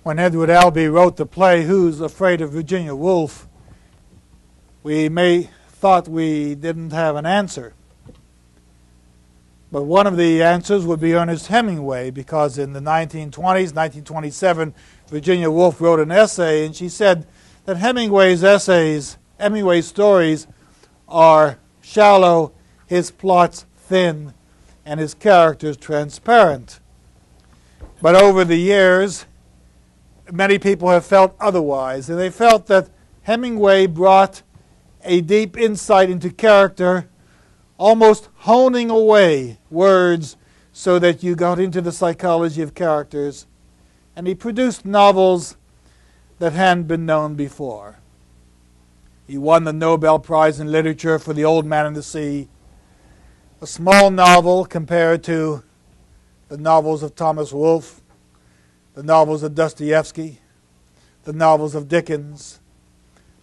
When Edward Albee wrote the play Who's Afraid of Virginia Woolf, we thought we didn't have an answer. But one of the answers would be Ernest Hemingway, because in the 1920s, 1927, Virginia Woolf wrote an essay, and she said that Hemingway's stories are shallow, his plots thin, and his characters transparent. But over the years, many people have felt otherwise, and they felt that Hemingway brought a deep insight into character, almost honing away words so that you got into the psychology of characters, and he produced novels that hadn't been known before. He won the Nobel Prize in Literature for The Old Man and the Sea, a small novel compared to the novels of Thomas Wolfe, the novels of Dostoevsky, the novels of Dickens,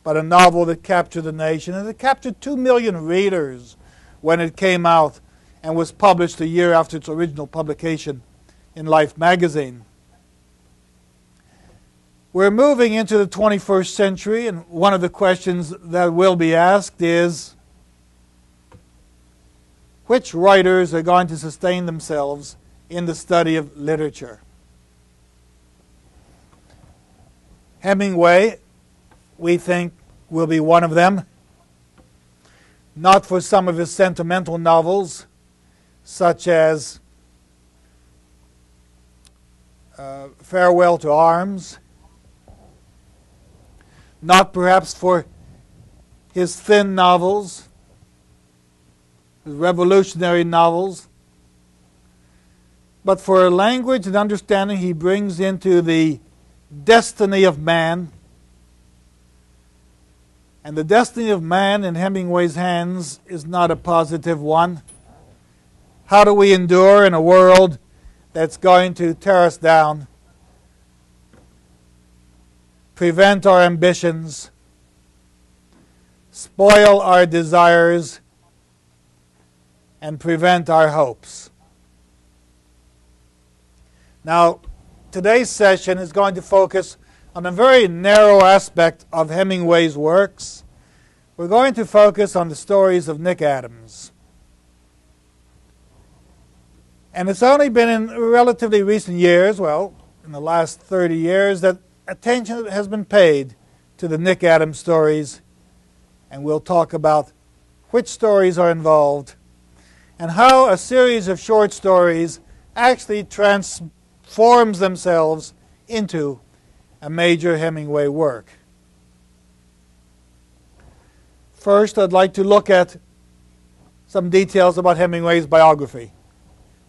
but a novel that captured the nation, and it captured 2 million readers when it came out and was published a year after its original publication in Life magazine. We're moving into the 21st century, and one of the questions that will be asked is, which writers are going to sustain themselves in the study of literature? Hemingway, we think, will be one of them. Not for some of his sentimental novels, such as Farewell to Arms. Not perhaps for his thin novels, his revolutionary novels, but for a language and understanding he brings into the destiny of man. And the destiny of man in Hemingway's hands is not a positive one. How do we endure in a world that's going to tear us down, prevent our ambitions, spoil our desires, and prevent our hopes? Now, today's session is going to focus on a very narrow aspect of Hemingway's works. We're going to focus on the stories of Nick Adams. And it's only been in relatively recent years, well, in the last 30 years, that attention has been paid to the Nick Adams stories. And we'll talk about which stories are involved and how a series of short stories actually transforms themselves into a major Hemingway work. First, I'd like to look at some details about Hemingway's biography.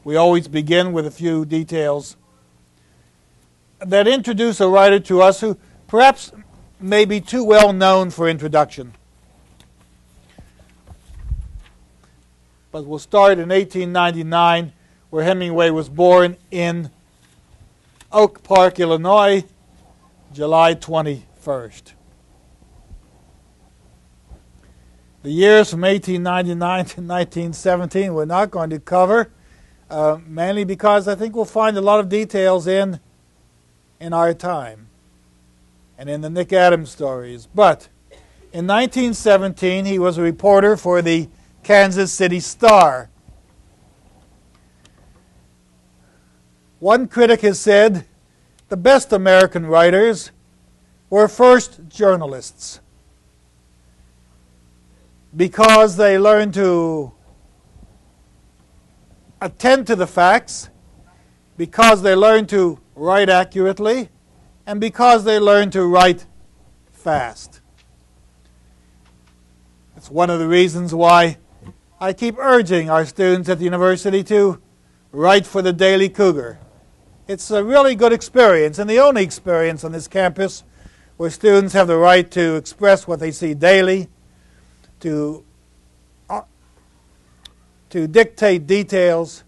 We always begin with a few details that introduce a writer to us who perhaps may be too well known for introduction. But we'll start in 1899, where Hemingway was born in Oak Park, Illinois, July 21st. The years from 1899 to 1917 we're not going to cover, mainly because I think we'll find a lot of details in our time and in the Nick Adams stories. But in 1917 he was a reporter for the Kansas City Star. One critic has said the best American writers were first journalists because they learned to attend to the facts, because they learned to write accurately, and because they learned to write fast. It's one of the reasons why I keep urging our students at the university to write for the Daily Cougar. It's a really good experience, and the only experience on this campus where students have the right to express what they see daily, to dictate details,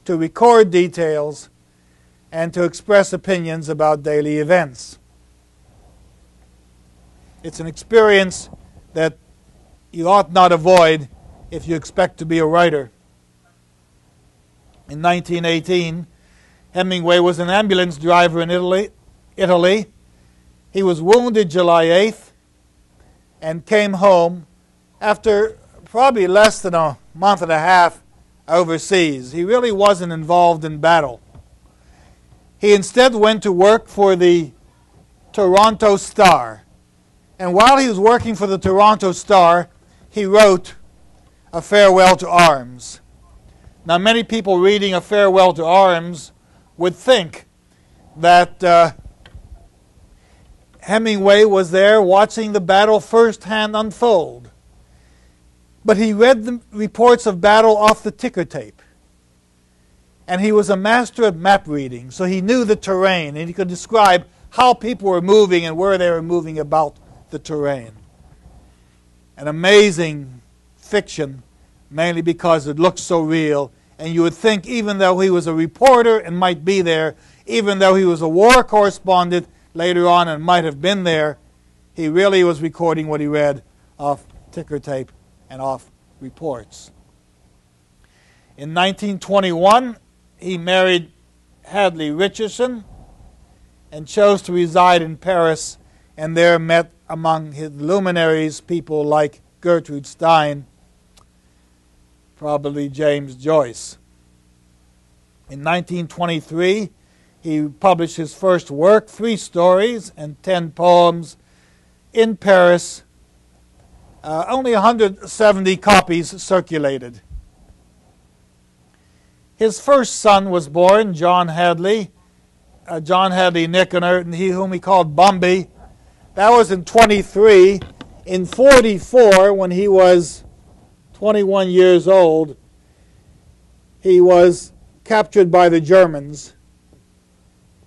to record details, and to express opinions about daily events. It's an experience that you ought not avoid if you expect to be a writer. In 1918, Hemingway was an ambulance driver in Italy. He was wounded July 8th and came home after probably less than a month and a half overseas. He really wasn't involved in battle. He instead went to work for the Toronto Star. And while he was working for the Toronto Star, he wrote A Farewell to Arms. Now, many people reading A Farewell to Arms would think that Hemingway was there watching the battle firsthand unfold. But he read the reports of battle off the ticker tape. And he was a master at map reading, so he knew the terrain, and he could describe how people were moving and where they were moving about the terrain. An amazing fiction, mainly because it looks so real, and you would think even though he was a reporter and might be there, even though he was a war correspondent later on and might have been there, he really was recording what he read off ticker tape and off reports. In 1921, he married Hadley Richardson and chose to reside in Paris, and there met among his luminaries people like Gertrude Stein, probably James Joyce. In 1923, he published his first work, 3 stories and 10 poems, in Paris. Only 170 copies circulated. His first son was born, John Hadley Nicanor, and whom he called Bumby. That was in 23. In 44, when he was 21 years old, he was captured by the Germans.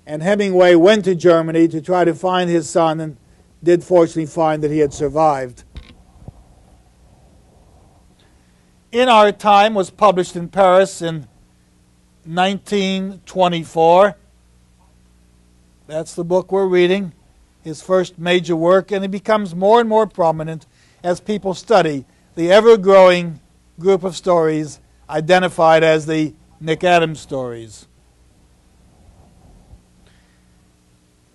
And Hemingway went to Germany to try to find his son and did fortunately find that he had survived. In Our Time was published in Paris in 1924. That's the book we're reading, his first major work, and it becomes more and more prominent as people study the ever-growing group of stories identified as the Nick Adams stories.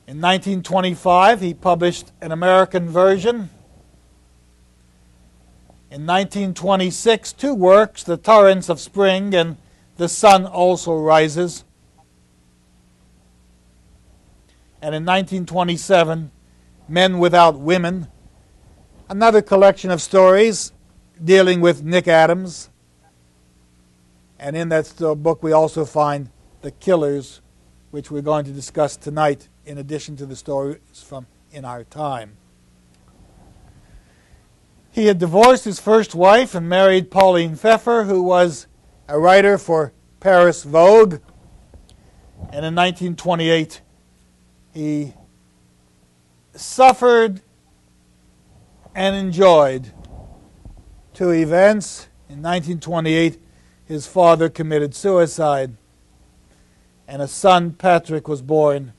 In 1925, he published an American version. In 1926, 2 works, The Torrents of Spring and The Sun Also Rises. And in 1927, Men Without Women, another collection of stories dealing with Nick Adams. And in that book we also find The Killers, which we're going to discuss tonight in addition to the stories from In Our Time. He had divorced his first wife and married Pauline Pfeffer, who was a writer for Paris Vogue. And in 1928, he suffered and enjoyed 2 events. In 1928, his father committed suicide, and a son, Patrick, was born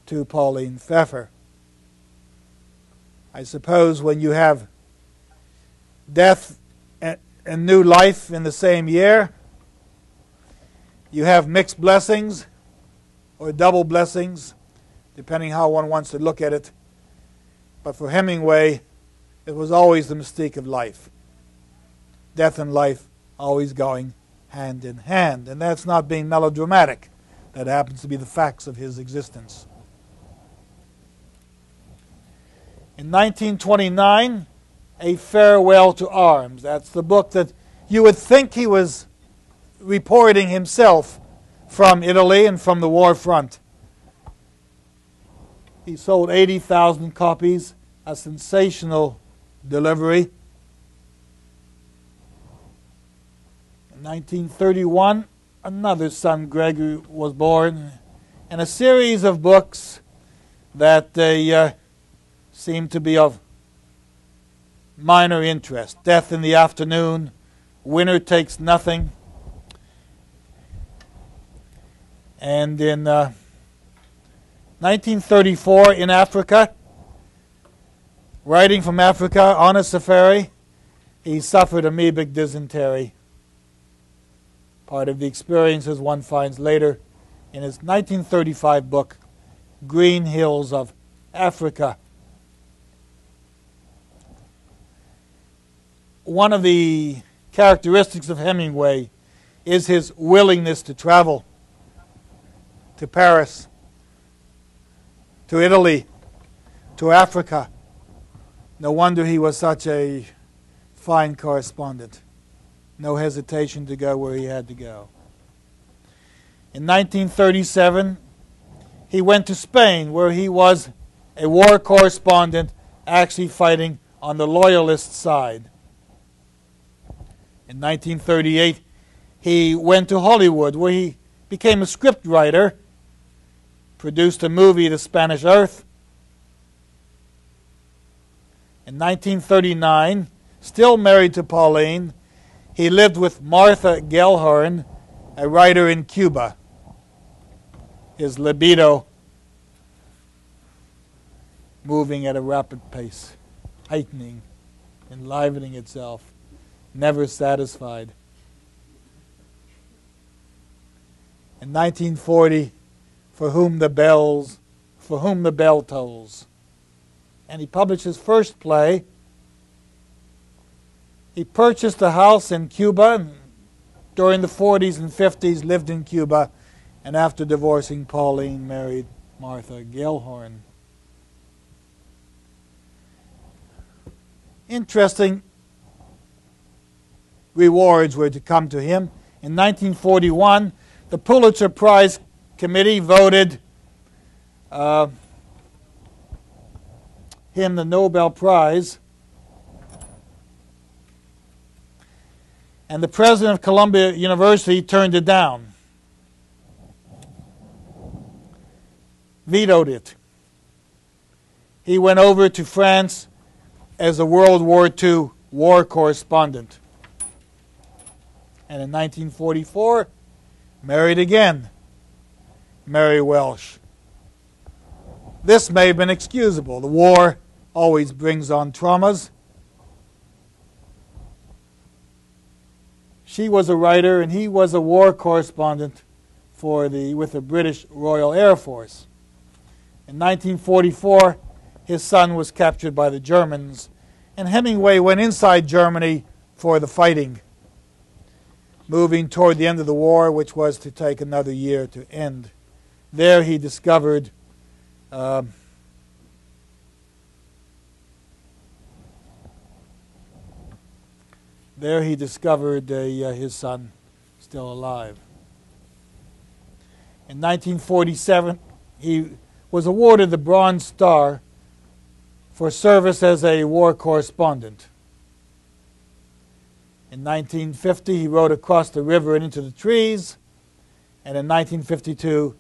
to Pauline Pfeffer. I suppose when you have death and new life in the same year, you have mixed blessings or double blessings, depending how one wants to look at it. But for Hemingway, it was always the mystique of life. Death and life always going hand in hand. And that's not being melodramatic. That happens to be the facts of his existence. In 1929, A Farewell to Arms. That's the book that you would think he was reporting himself from Italy and from the war front. He sold 80,000 copies, a sensational delivery. In 1931, another son, Gregory, was born, and a series of books that seem to be of minor interest. Death in the Afternoon, Winner Takes Nothing, and in 1934 in Africa, writing from Africa on a safari, he suffered amoebic dysentery. Part of the experiences one finds later in his 1935 book, Green Hills of Africa. One of the characteristics of Hemingway is his willingness to travel to Paris, to Italy, to Africa. No wonder he was such a fine correspondent. No hesitation to go where he had to go. In 1937, he went to Spain, where he was a war correspondent actually fighting on the loyalist side. In 1938, he went to Hollywood, where he became a script writer, produced a movie, The Spanish Earth. In 1939, still married to Pauline, he lived with Martha Gellhorn, a writer in Cuba. His libido moving at a rapid pace, heightening, enlivening itself, never satisfied. In 1940, For Whom the Bell Tolls. And he published his first play. He purchased a house in Cuba and during the 40s and 50s, lived in Cuba, and after divorcing Pauline, married Martha Gellhorn. Interesting rewards were to come to him. In 1941, the Pulitzer Prize Committee voted him the Nobel Prize, and the president of Columbia University turned it down, vetoed it. He went over to France as a World War II war correspondent. And in 1944, married again, Mary Welsh. This may have been excusable. The war always brings on traumas. She was a writer and he was a war correspondent with the British Royal Air Force. In 1944, his son was captured by the Germans, and Hemingway went inside Germany for the fighting, moving toward the end of the war, which was to take another year to end. There he discovered his son still alive. In 1947, he was awarded the Bronze Star for service as a war correspondent. In 1950, he wrote Across the River and Into the Trees, and in 1952,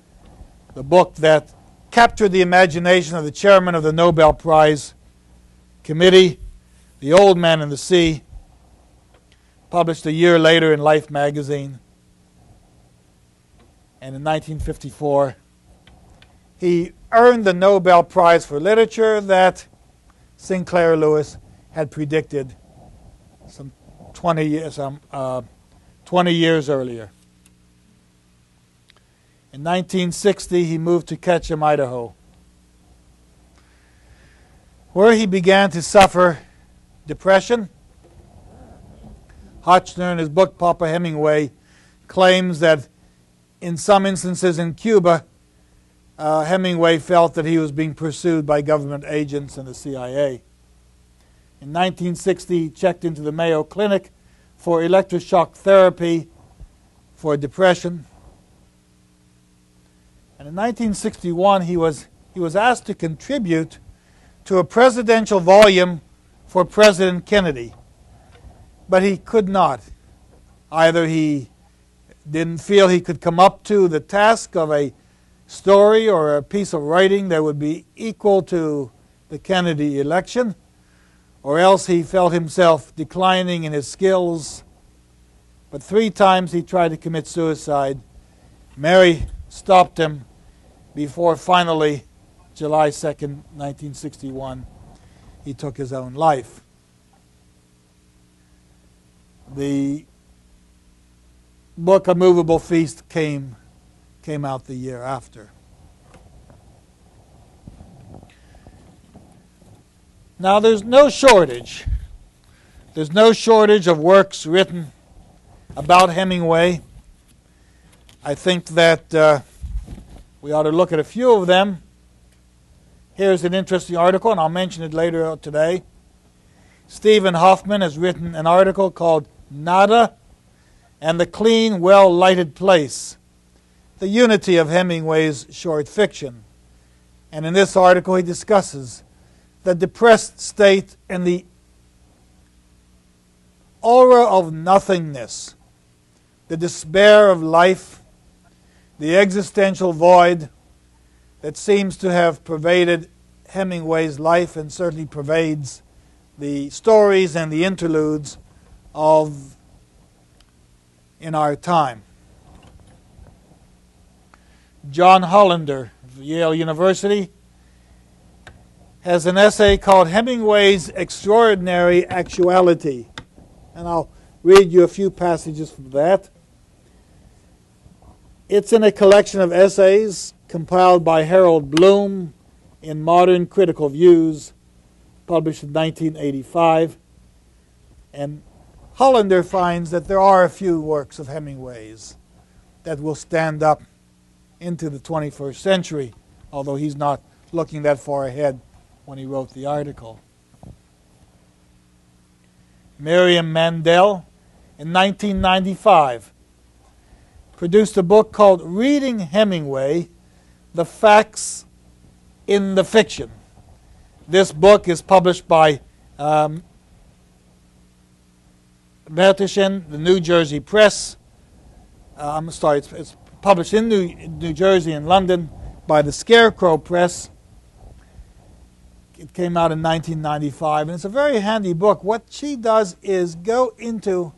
the book that captured the imagination of the chairman of the Nobel Prize Committee, The Old Man and the Sea, published a year later in Life magazine. And in 1954, he earned the Nobel Prize for Literature that Sinclair Lewis had predicted some 20 years earlier. In 1960, he moved to Ketchum, Idaho, where he began to suffer depression. Hotchner, in his book Papa Hemingway, claims that in some instances in Cuba, Hemingway felt that he was being pursued by government agents and the CIA. In 1960, he checked into the Mayo Clinic for electroshock therapy for depression. And in 1961, he was asked to contribute to a presidential volume for President Kennedy. But he could not. Either he didn't feel he could come up to the task of a story or a piece of writing that would be equal to the Kennedy election, or else he felt himself declining in his skills. But 3 times he tried to commit suicide. Mary stopped him before finally, July 2nd, 1961, he took his own life. The book A Movable Feast came out the year after. Now there's no shortage. There's no shortage of works written about Hemingway. I think that we ought to look at a few of them. Here's an interesting article, and I'll mention it later today. Stephen Hoffman has written an article called Nada and the Clean, Well-Lighted Place, the unity of Hemingway's short fiction. And in this article he discusses the depressed state and the aura of nothingness, the despair of life, the existential void that seems to have pervaded Hemingway's life and certainly pervades the stories and the interludes in our time. John Hollander of Yale University has an essay called Hemingway's Extraordinary Actuality. And I'll read you a few passages from that. It's in a collection of essays compiled by Harold Bloom in Modern Critical Views, published in 1985. And Hollander finds that there are a few works of Hemingway's that will stand up into the 21st century, although he's not looking that far ahead when he wrote the article. Miriam Mandel, in 1995, produced a book called Reading Hemingway, The Facts in the Fiction. This book is published by Bertischen, the New Jersey Press. It's published in New Jersey and London by the Scarecrow Press. It came out in 1995, and it's a very handy book. What she does is go into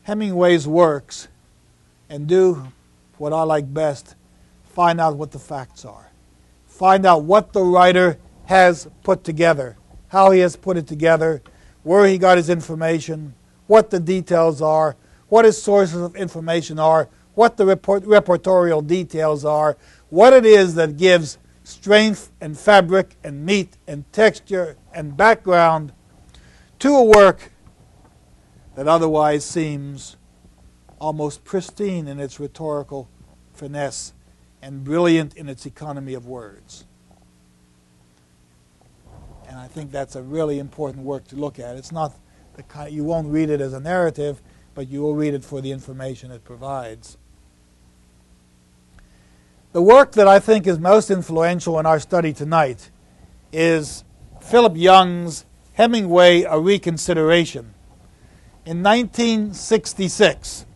Hemingway's works and do what I like best, find out what the facts are. Find out what the writer has put together, how he has put it together, where he got his information, what the details are, what his sources of information are, what the reportorial details are, what it is that gives strength and fabric and meat and texture and background to a work that otherwise seems almost pristine in its rhetorical finesse and brilliant in its economy of words. And I think that's a really important work to look at. It's not the kind, you won't read it as a narrative, but you will read it for the information it provides. The work that I think is most influential in our study tonight is Philip Young's Hemingway, A Reconsideration. In 1966,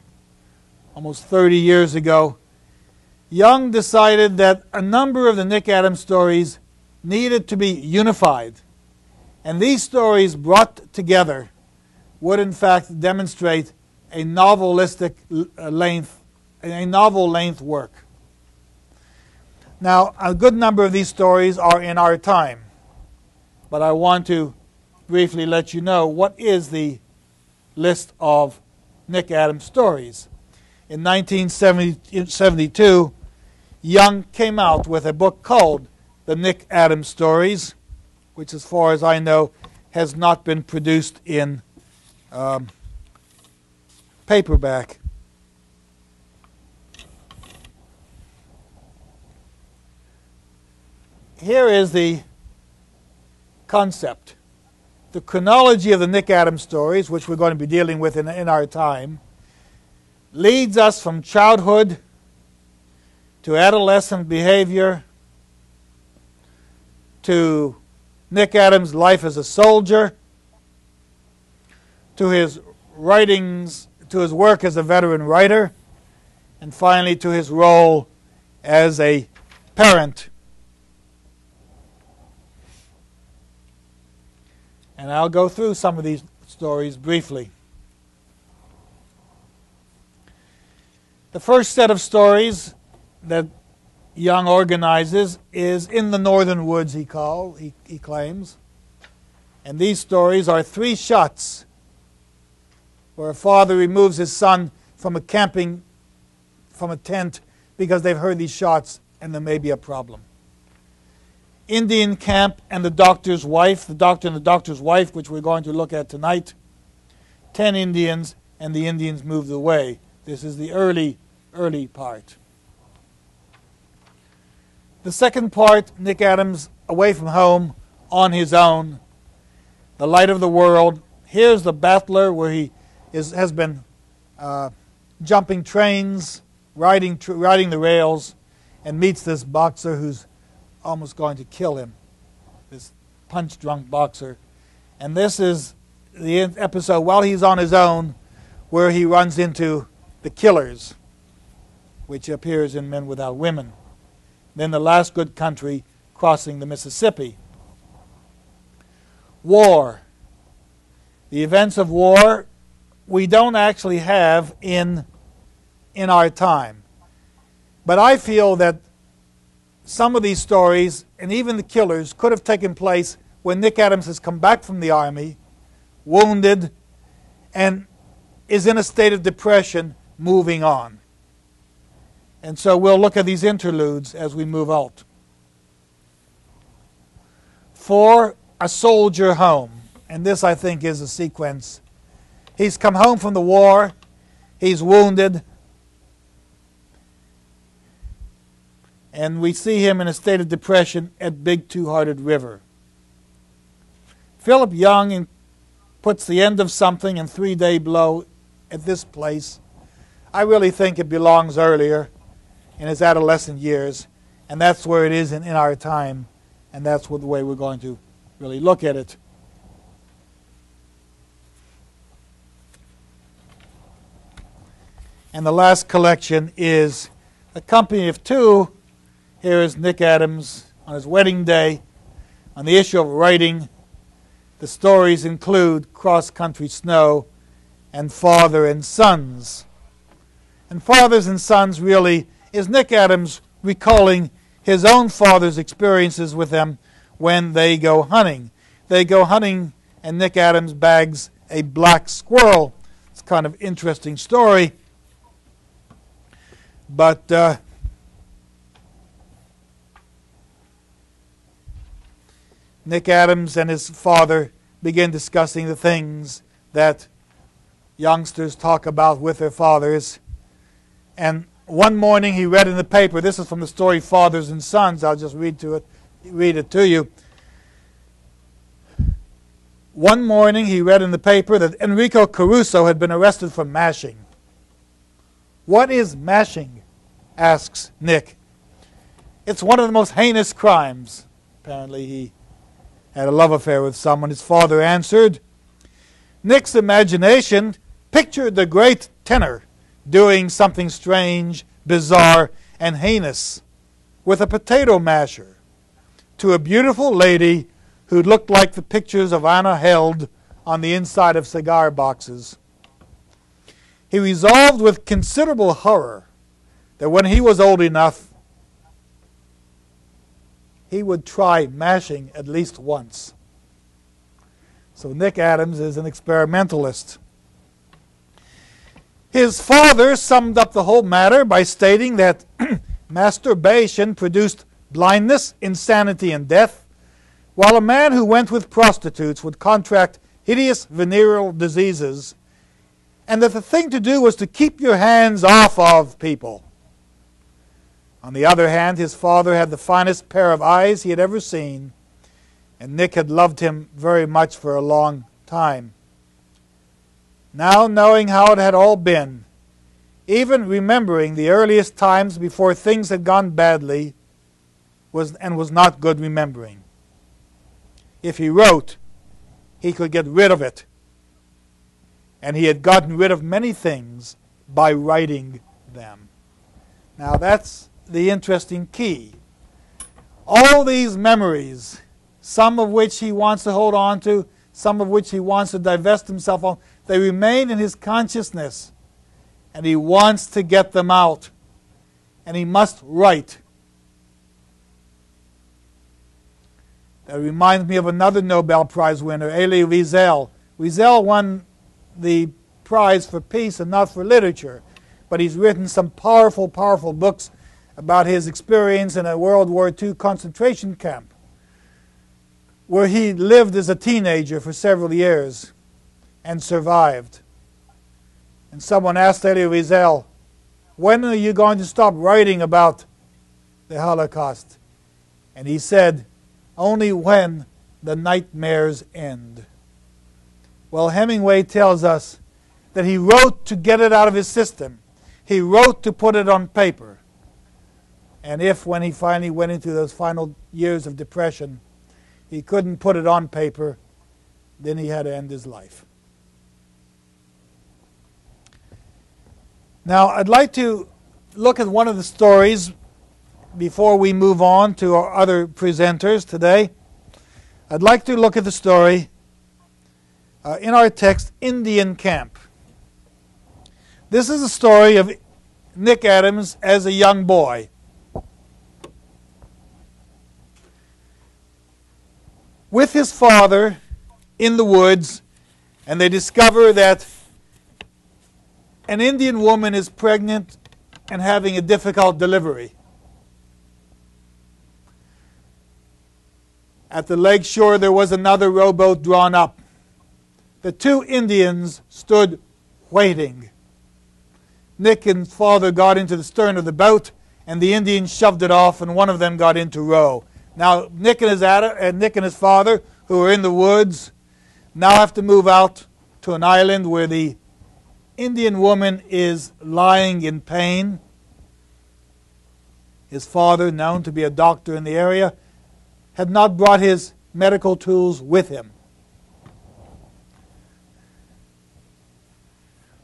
almost 30 years ago, Young decided that a number of the Nick Adams stories needed to be unified. And these stories brought together would in fact demonstrate a novelistic length, a novel-length work. Now, a good number of these stories are in our time, but I want to briefly let you know what is the list of Nick Adams stories. In 1972, Young came out with a book called The Nick Adams Stories, which, as far as I know, has not been produced in paperback. here is the concept. The chronology of the Nick Adams stories, which we're going to be dealing with in our time, leads us from childhood to adolescent behavior, to Nick Adams' life as a soldier, to his writings, to his work as a veteran writer, and finally to his role as a parent. And I'll go through some of these stories briefly. The first set of stories that Young organizes is In the Northern Woods, he claims. And these stories are 3 shots where a father removes his son from a tent because they've heard these shots and there may be a problem. Indian Camp and the Doctor's Wife, the Doctor and the Doctor's Wife, which we're going to look at tonight. 10 Indians, and the Indians moved away. This is the early part. The second part, Nick Adams away from home, on his own, The Light of the World. Here's the battler where he has been jumping trains, riding the rails, and meets this boxer who's almost going to kill him, this punch-drunk boxer. And this is the episode while he's on his own where he runs into the killers, which appears in Men Without Women. Then The Last Good Country, crossing the Mississippi. War. The events of war we don't actually have in our time. But I feel that some of these stories, and even the killers, could have taken place when Nick Adams has come back from the army, wounded, and is in a state of depression, moving on. And so we'll look at these interludes as we move out. For a soldier home, and this I think is a sequence. He's come home from the war, he's wounded, and we see him in a state of depression at Big Two-Hearted River. Philip Young puts the end of something in 3-Day Blow at this place. I really think it belongs earlier in his adolescent years, and that's where it is in our time, and that's the way we're going to really look at it. And the last collection is A Company of Two. Here is Nick Adams on his wedding day. On the issue of writing, the stories include Cross Country Snow and Father and Sons. And Fathers and Sons really is Nick Adams recalling his own father's experiences with them when they go hunting. They go hunting and Nick Adams bags a black squirrel. It's kind of interesting story. But Nick Adams and his father begin discussing the things that youngsters talk about with their fathers. And one morning he read in the paper, this is from the story Fathers and Sons, I'll just read it to you. One morning he read in the paper that Enrico Caruso had been arrested for mashing. What is mashing? Asks Nick. It's one of the most heinous crimes. Apparently he had a love affair with someone. His father answered. Nick's imagination pictured the great tenor doing something strange, bizarre, and heinous with a potato masher to a beautiful lady who looked like the pictures of Anna held on the inside of cigar boxes. He resolved with considerable horror that when he was old enough, he would try mashing at least once. So Nick Adams is an experimentalist. His father summed up the whole matter by stating that masturbation produced blindness, insanity, and death, while a man who went with prostitutes would contract hideous venereal diseases, and that the thing to do was to keep your hands off of people. On the other hand, his father had the finest pair of eyes he had ever seen, and Nick had loved him very much for a long time. Now, knowing how it had all been, even remembering the earliest times before things had gone badly, was not good remembering. If he wrote, he could get rid of it. And he had gotten rid of many things by writing them. Now that's the interesting key. All these memories, some of which he wants to hold on to, some of which he wants to divest himself of, they remain in his consciousness. And he wants to get them out. And he must write. That reminds me of another Nobel Prize winner, Elie Wiesel. Wiesel won the prize for peace and not for literature. But he's written some powerful, powerful books about his experience in a World War II concentration camp, where he lived as a teenager for several years and survived. And someone asked Elie Wiesel, when are you going to stop writing about the Holocaust? And he said, only when the nightmares end. Well, Hemingway tells us that he wrote to get it out of his system. He wrote to put it on paper. And if, when he finally went into those final years of depression, he couldn't put it on paper, then he had to end his life. Now, I'd like to look at one of the stories before we move on to our other presenters today. I'd like to look at the story in our text, Indian Camp. This is a story of Nick Adams as a young boy. With his father in the woods, and they discover that an Indian woman is pregnant and having a difficult delivery. At the lake shore there was another rowboat drawn up. The two Indians stood waiting. Nick and father got into the stern of the boat, and the Indians shoved it off, and one of them got into row. Now Nick and his father, who are in the woods, now have to move out to an island where the Indian woman is lying in pain. His father, known to be a doctor in the area, had not brought his medical tools with him.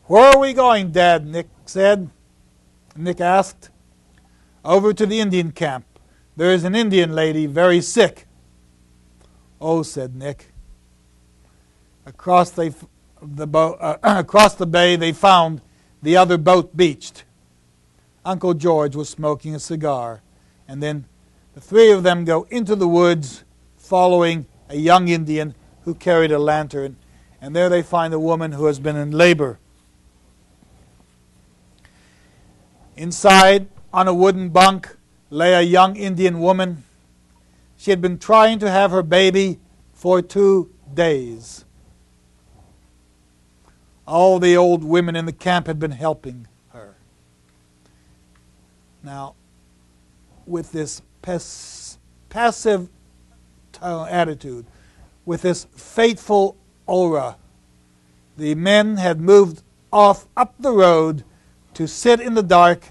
Where are we going, Dad? Nick said. Nick asked. Over to the Indian camp. There is an Indian lady very sick. Oh, said Nick. Across the bay they found the other boat beached. Uncle George was smoking a cigar, and then the three of them go into the woods following a young Indian who carried a lantern, and there they find a woman who has been in labor. Inside, on a wooden bunk, lay a young Indian woman. She had been trying to have her baby for 2 days. All the old women in the camp had been helping her. Now, with this passive attitude, with this fateful aura, the men had moved off up the road to sit in the dark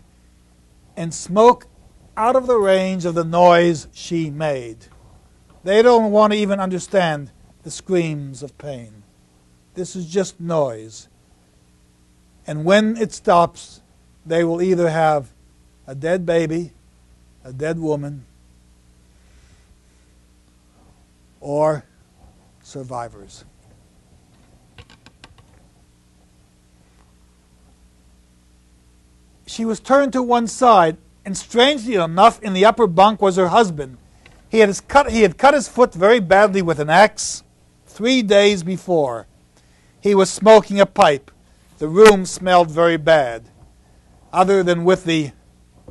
and smoke out of the range of the noise she made. They don't want to even understand the screams of pain. This is just noise. And when it stops, they will either have a dead baby, a dead woman, or survivors. She was turned to one side, and strangely enough, in the upper bunk was her husband. He had cut his foot very badly with an axe 3 days before. He was smoking a pipe. The room smelled very bad. Other than with the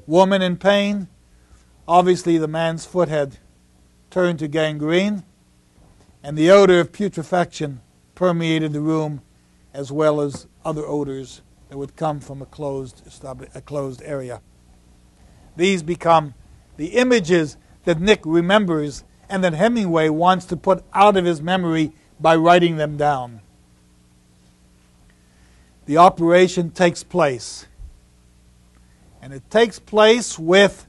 woman in pain, obviously the man's foot had turned to gangrene, and the odor of putrefaction permeated the room, as well as other odors that would come from a closed area. These become the images that Nick remembers and that Hemingway wants to put out of his memory by writing them down. The operation takes place. And it takes place with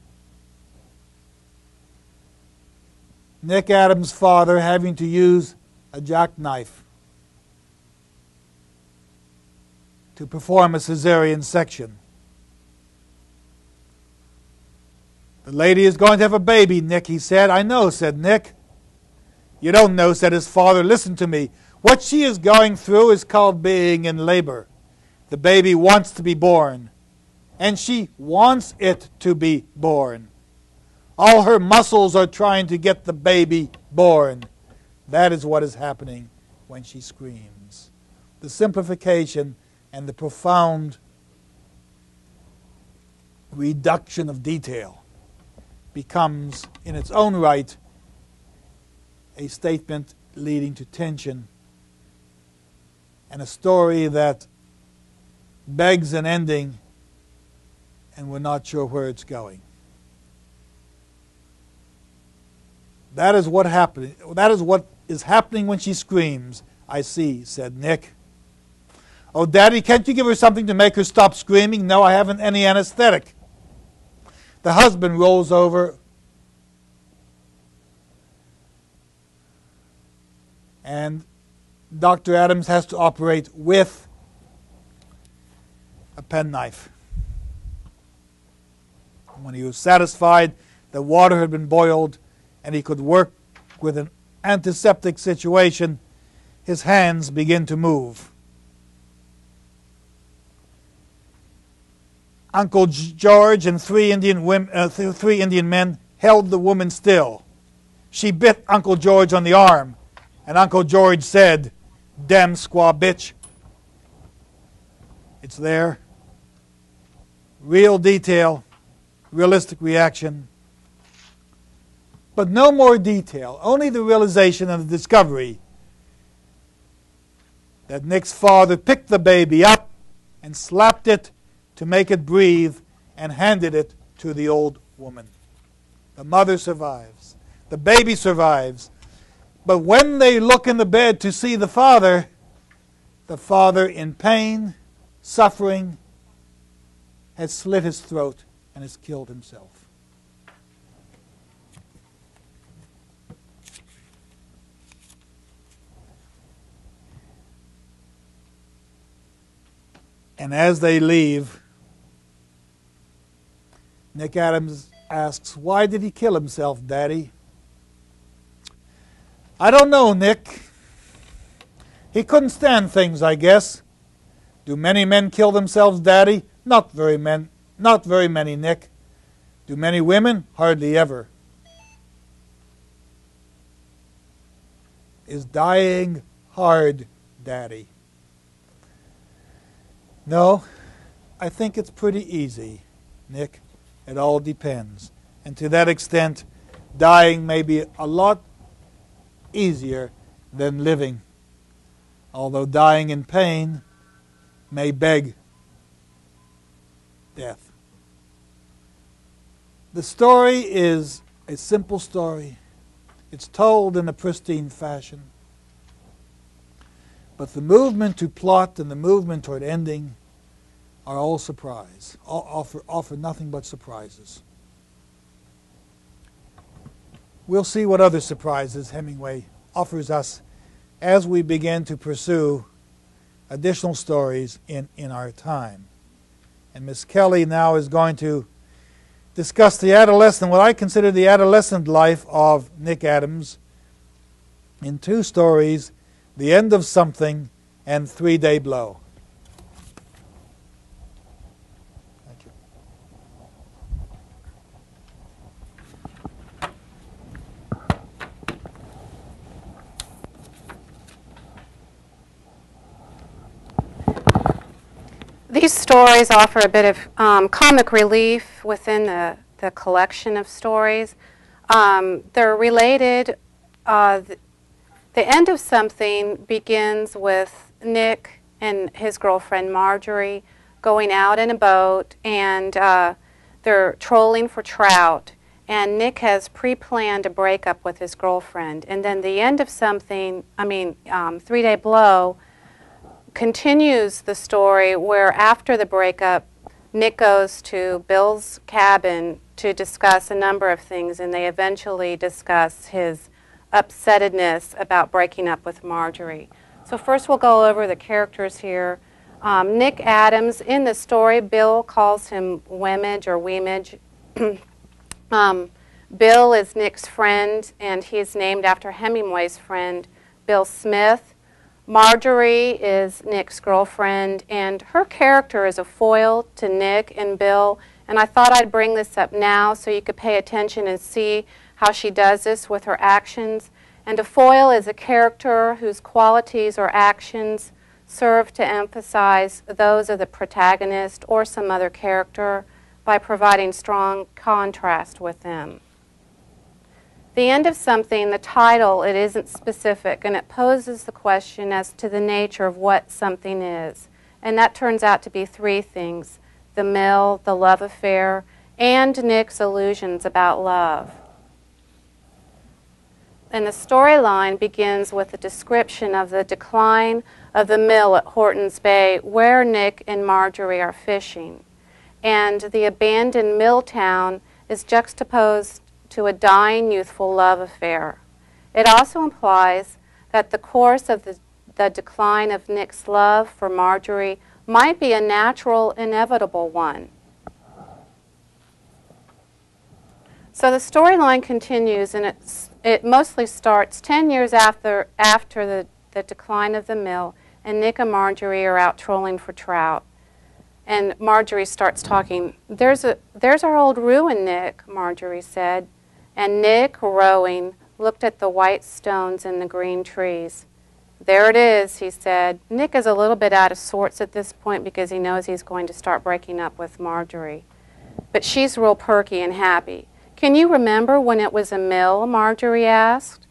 Nick Adams' father having to use a jackknife to perform a cesarean section. The lady is going to have a baby, Nick, he said. I know, said Nick. You don't know, said his father. Listen to me. What she is going through is called being in labor. The baby wants to be born, and she wants it to be born. All her muscles are trying to get the baby born. That is what is happening when she screams. The simplification and the profound reduction of detail becomes, in its own right, a statement leading to tension and a story that begs an ending and we're not sure where it's going. That is what happened. That is what is happening when she screams. I see, said Nick. Oh, Daddy, can't you give her something to make her stop screaming? No, I haven't any anesthetic. The husband rolls over and Dr. Adams has to operate with a penknife. When he was satisfied that water had been boiled and he could work with an antiseptic situation, his hands begin to move. Uncle George and three Indian men held the woman still. She bit Uncle George on the arm, and Uncle George said, "Damn squaw bitch." It's there. Real detail, realistic reaction. But no more detail, only the realization and the discovery that Nick's father picked the baby up and slapped it to make it breathe and handed it to the old woman. The mother survives. The baby survives. But when they look in the bed to see the father in pain, suffering, has slit his throat and has killed himself. And as they leave, Nick Adams asks, "Why did he kill himself, Daddy?" "I don't know, Nick. He couldn't stand things, I guess." "Do many men kill themselves, Daddy?" Not very many, Nick." "Do many women?" "Hardly ever." "Is dying hard, Daddy?" "No, I think it's pretty easy, Nick. It all depends. And to that extent, dying may be a lot easier than living, although dying in pain may beg death." The story is a simple story. It's told in a pristine fashion. But the movement to plot and the movement toward ending are all surprise, offer nothing but surprises. We'll see what other surprises Hemingway offers us as we begin to pursue additional stories in our time. And Miss Kelly now is going to discuss the adolescent, what I consider the adolescent life of Nick Adams in two stories, The End of Something and 3-Day Blow. Thank you. These stories offer a bit of comic relief within the collection of stories. They're related. The End of Something begins with Nick and his girlfriend Marjorie going out in a boat, and They're trolling for trout, and Nick has pre-planned a breakup with his girlfriend. And then the end of something, 3 Day Blow, continues the story where after the breakup, Nick goes to Bill's cabin to discuss a number of things, and they eventually discuss his upsettedness about breaking up with Marjorie. So first we'll go over the characters here. Nick Adams, in the story, Bill calls him Wemage or Weemage. Bill is Nick's friend, and he's named after Hemingway's friend, Bill Smith. Marjorie is Nick's girlfriend, and her character is a foil to Nick and Bill. And I thought I'd bring this up now so you could pay attention and see how she does this with her actions. And a foil is a character whose qualities or actions serve to emphasize those of the protagonist or some other character by providing strong contrast with them. The end of something, the title, it isn't specific, and it poses the question as to the nature of what something is. And that turns out to be three things: the mill, the love affair, and Nick's illusions about love. And the storyline begins with a description of the decline of the mill at Horton's Bay, where Nick and Marjorie are fishing. And the abandoned mill town is juxtaposed to a dying youthful love affair. It also implies that the course of the decline of Nick's love for Marjorie might be a natural, inevitable one. So the storyline continues, and it mostly starts 10 years after the decline of the mill, and Nick and Marjorie are out trolling for trout. And Marjorie starts talking. There's our old ruin, Nick, Marjorie said. And Nick, rowing, looked at the white stones and the green trees. There it is, he said. Nick is a little bit out of sorts at this point because he knows he's going to start breaking up with Marjorie. But she's real perky and happy. Can you remember when it was a mill? Marjorie asked.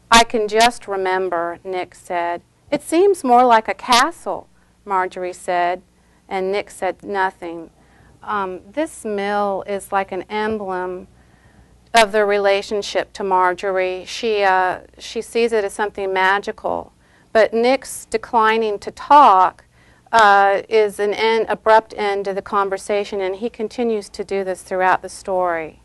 I can just remember, Nick said. It seems more like a castle, Marjorie said, and Nick said nothing. This mill is like an emblem of their relationship to Marjorie. She sees it as something magical. But Nick's declining to talk is an abrupt end to the conversation, and he continues to do this throughout the story.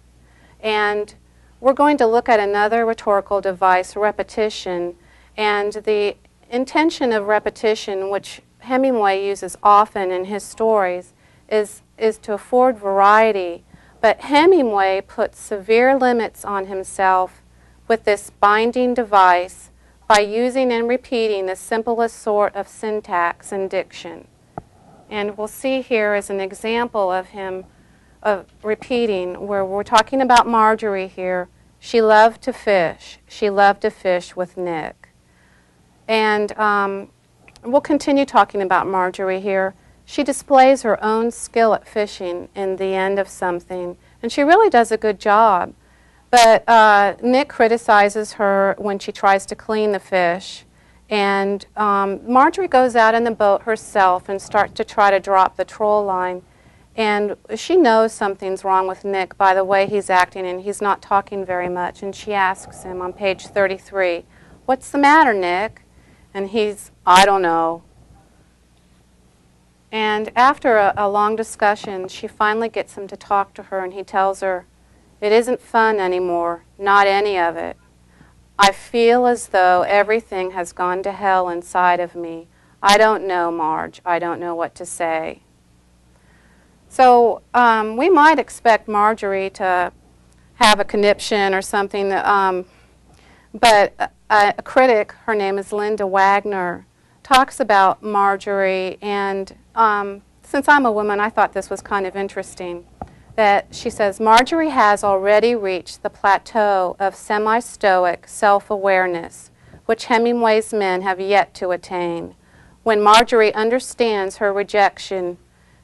And we're going to look at another rhetorical device, repetition, and the intention of repetition, which Hemingway uses often in his stories, is to afford variety. But Hemingway puts severe limits on himself with this binding device by using and repeating the simplest sort of syntax and diction. And we'll see here as an example of him repeating, where we're talking about Marjorie here. She loved to fish. She loved to fish with Nick. And we'll continue talking about Marjorie here. She displays her own skill at fishing in the end of something, and she really does a good job. But Nick criticizes her when she tries to clean the fish, and Marjorie goes out in the boat herself and starts to try to drop the troll line. And she knows something's wrong with Nick by the way he's acting, and he's not talking very much. And she asks him on page 33, "What's the matter, Nick?" And he's, "I don't know." And after a long discussion, she finally gets him to talk to her, and he tells her, "It isn't fun anymore, not any of it. I feel as though everything has gone to hell inside of me. I don't know, Marge. I don't know what to say." So we might expect Marjorie to have a conniption or something, but a critic, her name is Linda Wagner, talks about Marjorie, and since I'm a woman, I thought this was kind of interesting, that she says, Marjorie has already reached the plateau of semi-stoic self-awareness, which Hemingway's men have yet to attain. When Marjorie understands her rejection,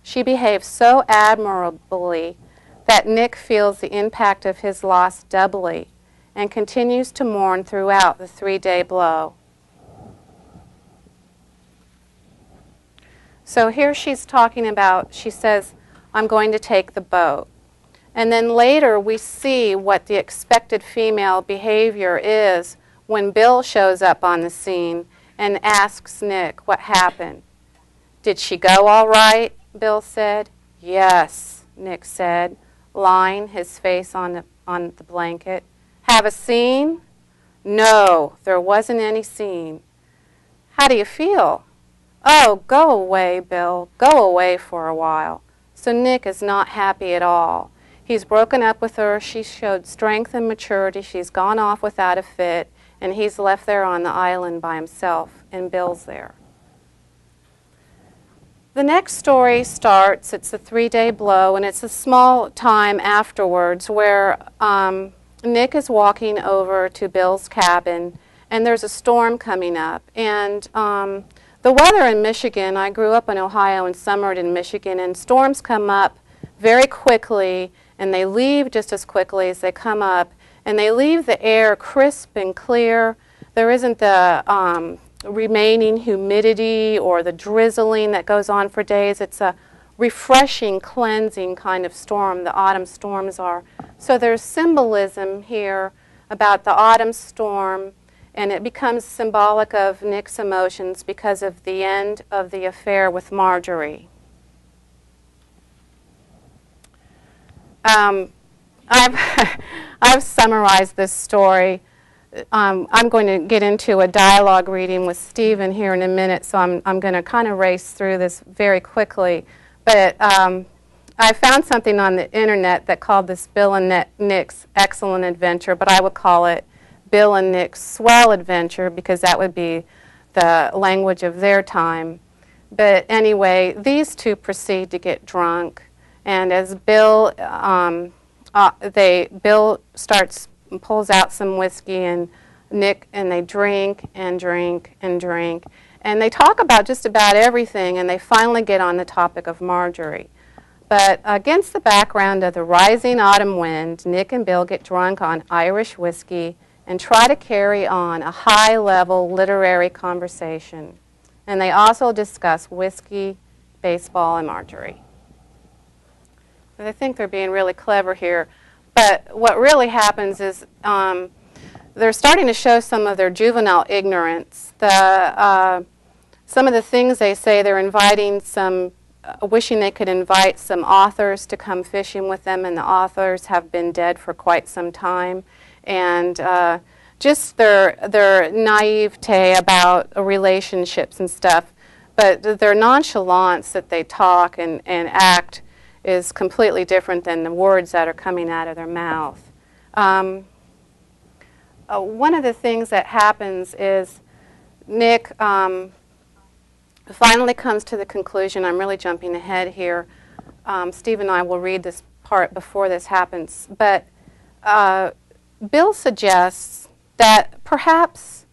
she behaves so admirably that Nick feels the impact of his loss doubly and continues to mourn throughout the 3-day blow. So here she's talking about, she says, I'm going to take the boat. And then later we see what the expected female behavior is when Bill shows up on the scene and asks Nick what happened. "Did she go all right?" Bill said. "Yes," Nick said, lying his face on the blanket. "Have a scene?" "No, there wasn't any scene." "How do you feel?" "Oh, go away, Bill. Go away for a while." So Nick is not happy at all. He's broken up with her. She showed strength and maturity. She's gone off without a fit, and he's left there on the island by himself, and Bill's there. The next story starts, it's a 3-day blow, and it's a small time afterwards where Nick is walking over to Bill's cabin, and there's a storm coming up. And the weather in Michigan, I grew up in Ohio and summered in Michigan, and storms come up very quickly, and they leave just as quickly as they come up, and they leave the air crisp and clear. There isn't the remaining humidity or the drizzling that goes on for days. It's a refreshing, cleansing kind of storm. The autumn storms are. So there's symbolism here about the autumn storm, and it becomes symbolic of Nick's emotions because of the end of the affair with Marjorie. I've summarized this story. I'm going to get into a dialogue reading with Stephen here in a minute, so I'm going to kind of race through this very quickly. But I found something on the internet that called this Bill and Nick's Excellent Adventure, but I would call it Bill and Nick's Swell Adventure because that would be the language of their time. But anyway, these two proceed to get drunk, and as Bill pulls out some whiskey, and Nick and they drink and drink and drink, and they talk about just about everything, and they finally get on the topic of Marjorie. But against the background of the rising autumn wind, Nick and Bill get drunk on Irish whiskey and try to carry on a high-level literary conversation. And they also discuss whiskey, baseball, and Marjorie. I think they're being really clever here. But what really happens is they're starting to show some of their juvenile ignorance. Some of the things they say, they're inviting some, wishing they could invite some authors to come fishing with them, and the authors have been dead for quite some time. And just their naivete about relationships and stuff. But their nonchalance that they talk and act is completely different than the words that are coming out of their mouth. One of the things that happens is Nick finally comes to the conclusion, I'm really jumping ahead here, Steve and I will read this part before this happens, but Bill suggests that perhaps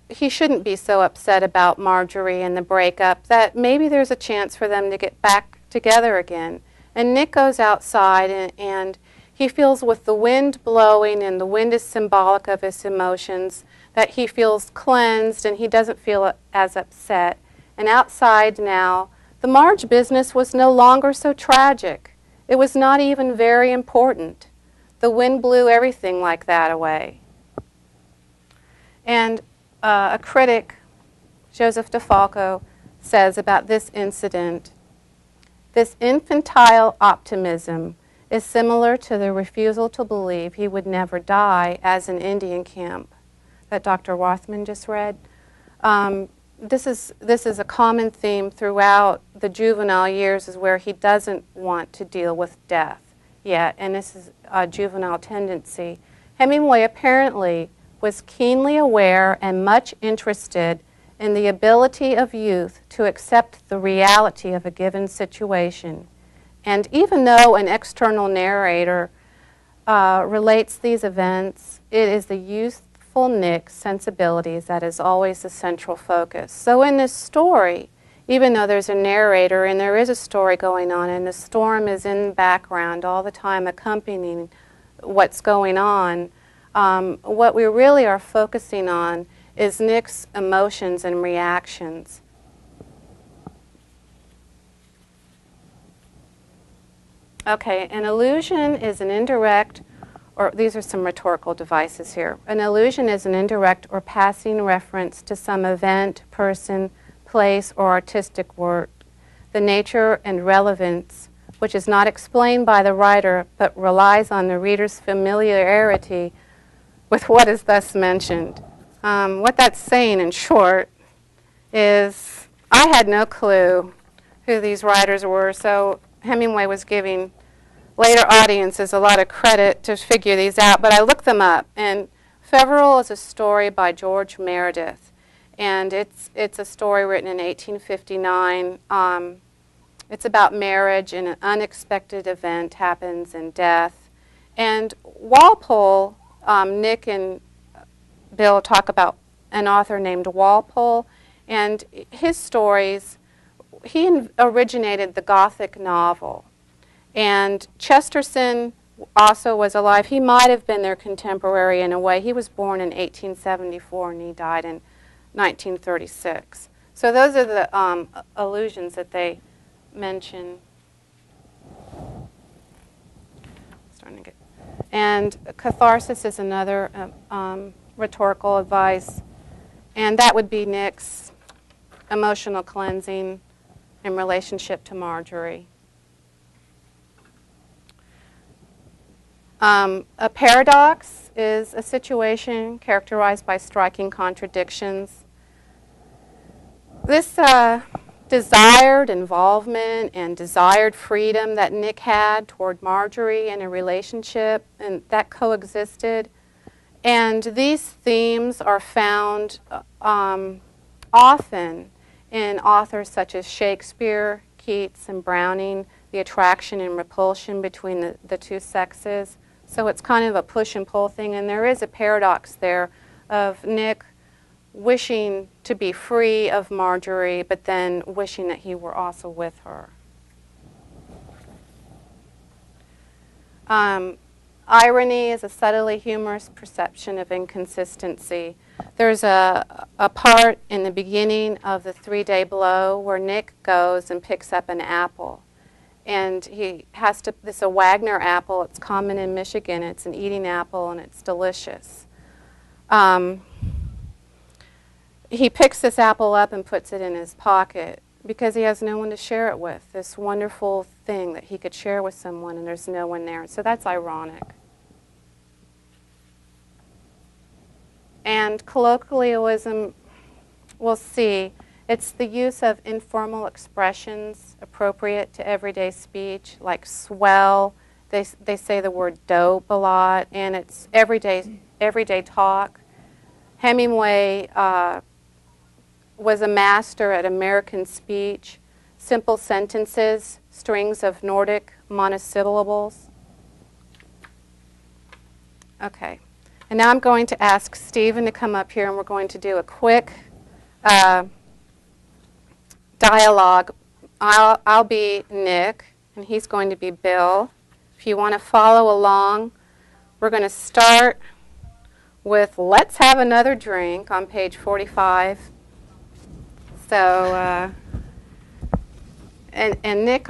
he shouldn't be so upset about Marjorie and the breakup, that maybe there's a chance for them to get back together again. And Nick goes outside and he feels with the wind blowing, and the wind is symbolic of his emotions, that he feels cleansed and he doesn't feel as upset. And outside now, the Marge business was no longer so tragic. It was not even very important. The wind blew everything like that away. And a critic, Joseph DeFalco, says about this incident, "This infantile optimism is similar to the refusal to believe he would never die as an Indian camp," that Dr. Rothman just read. This is a common theme throughout the juvenile years, is where he doesn't want to deal with death yet, and this is a juvenile tendency. Hemingway apparently was keenly aware and much interested in the ability of youth to accept the reality of a given situation. And even though an external narrator relates these events, it is the youthful Nick's sensibilities that is always the central focus. So in this story, even though there's a narrator and there is a story going on, and the storm is in the background all the time accompanying what's going on, what we really are focusing on is Nick's emotions and reactions. Okay, an allusion is an indirect, or these are some rhetorical devices here. An allusion is an indirect or passing reference to some event, person, place, or artistic work. The nature and relevance, which is not explained by the writer, but relies on the reader's familiarity with what is thus mentioned. What that's saying in short is I had no clue who these writers were, so Hemingway was giving later audiences a lot of credit to figure these out, but I looked them up, and Feverel is a story by George Meredith, and it's a story written in 1859. It's about marriage, and an unexpected event happens, and death. And Walpole, Nick and Bill talk about an author named Walpole, and his stories, he originated the Gothic novel. And Chesterton also was alive. He might have been their contemporary in a way. He was born in 1874 and he died in 1936. So those are the allusions that they mention. Starting to get, and catharsis is another rhetorical advice, and that would be Nick's emotional cleansing in relationship to Marjorie. A paradox is a situation characterized by striking contradictions. This desired involvement and desired freedom that Nick had toward Marjorie in a relationship, and that coexisted. And these themes are found often in authors such as Shakespeare, Keats, and Browning, the attraction and repulsion between the two sexes. So it's kind of a push and pull thing, and there is a paradox there of Nick wishing to be free of Marjorie, but then wishing that he were also with her. Irony is a subtly humorous perception of inconsistency. There's a part in the beginning of The 3-Day Blow where Nick goes and picks up an apple. And he has to, this is a Wagner apple, it's common in Michigan, it's an eating apple and it's delicious. He picks this apple up and puts it in his pocket because he has no one to share it with, this wonderful thing that he could share with someone, and there's no one there. So that's ironic. And colloquialism, we'll see, it's the use of informal expressions appropriate to everyday speech, like swell. They say the word dope a lot, and it's everyday talk. Hemingway was a master at American speech, simple sentences, strings of Nordic monosyllables. Okay, and now I'm going to ask Stephen to come up here, and we're going to do a quick dialogue. I'll be Nick, and he's going to be Bill. If you want to follow along, we're going to start with "Let's Have Another Drink" on page 45. So, and Nick,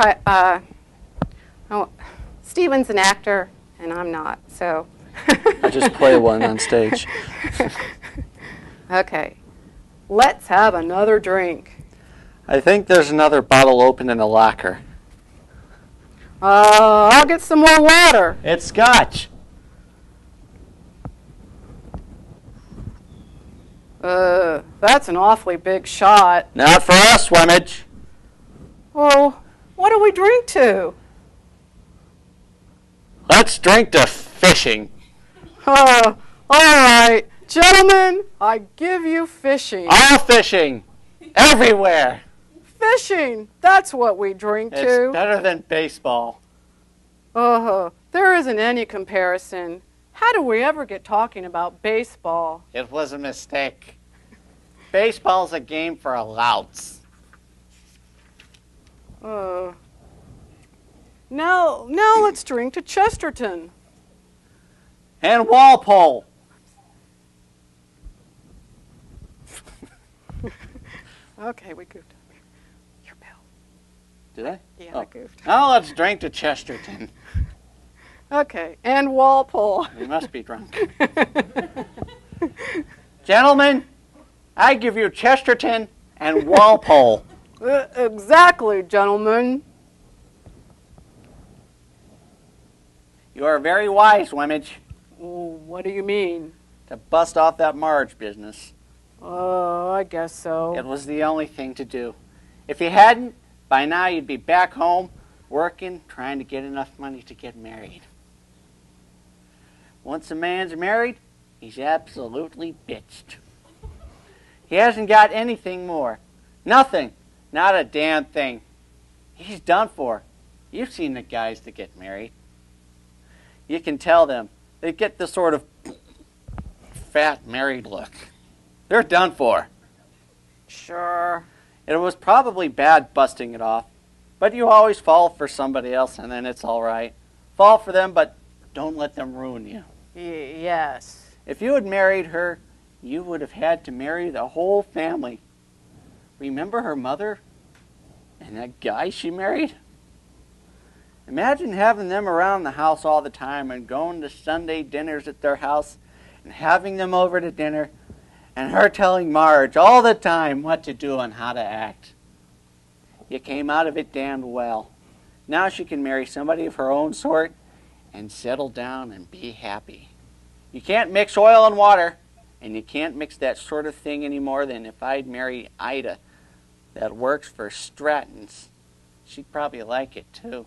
Stephen's an actor, and I'm not, so. I just play one on stage. Okay. Let's have another drink. I think there's another bottle open in the locker. I'll get some more water. It's scotch. That's an awfully big shot. Not for us, Swimage. Well, what do we drink to? Let's drink to fishing. All right. Gentlemen, I give you fishing. All fishing. Everywhere. Fishing. That's what we drink to. It's better than baseball. There isn't any comparison. How do we ever get talking about baseball? It was a mistake. Baseball's a game for louts. Now let's drink to Chesterton. And Walpole. Okay, we goofed up. Your Bill. Did I? Yeah, Oh. I goofed. Now let's drink to Chesterton. Okay, and Walpole. We must be drunk. Gentlemen, I give you Chesterton and Walpole. Exactly, gentlemen. You are very wise, Wemmage, What do you mean? to bust off that Marge business. Oh, I guess so. It was the only thing to do. If you hadn't, by now you'd be back home, working, trying to get enough money to get married. Once a man's married, he's absolutely bitched. He hasn't got anything more. Nothing. Not a damn thing. He's done for. You've seen the guys that get married. You can tell them. They get this sort of fat married look. They're done for. Sure. It was probably bad busting it off, but you always fall for somebody else and then it's all right. Fall for them, but don't let them ruin you. Yes. If you had married her, you would have had to marry the whole family. Remember her mother and that guy she married? Imagine having them around the house all the time and going to Sunday dinners at their house and having them over to dinner and her telling Marge all the time what to do and how to act. You came out of it damned well. Now she can marry somebody of her own sort and settle down and be happy. You can't mix oil and water, and you can't mix that sort of thing any more than if I'd marry Ida that works for Stratton's. She'd probably like it too.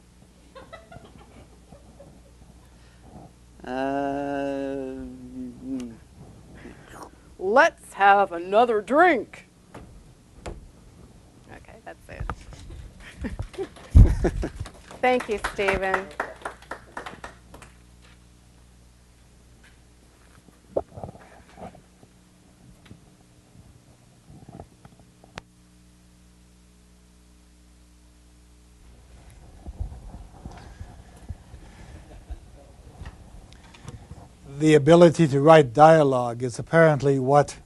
Let's have another drink. Okay, that's it. Thank you, Stephen. The ability to write dialogue is apparently what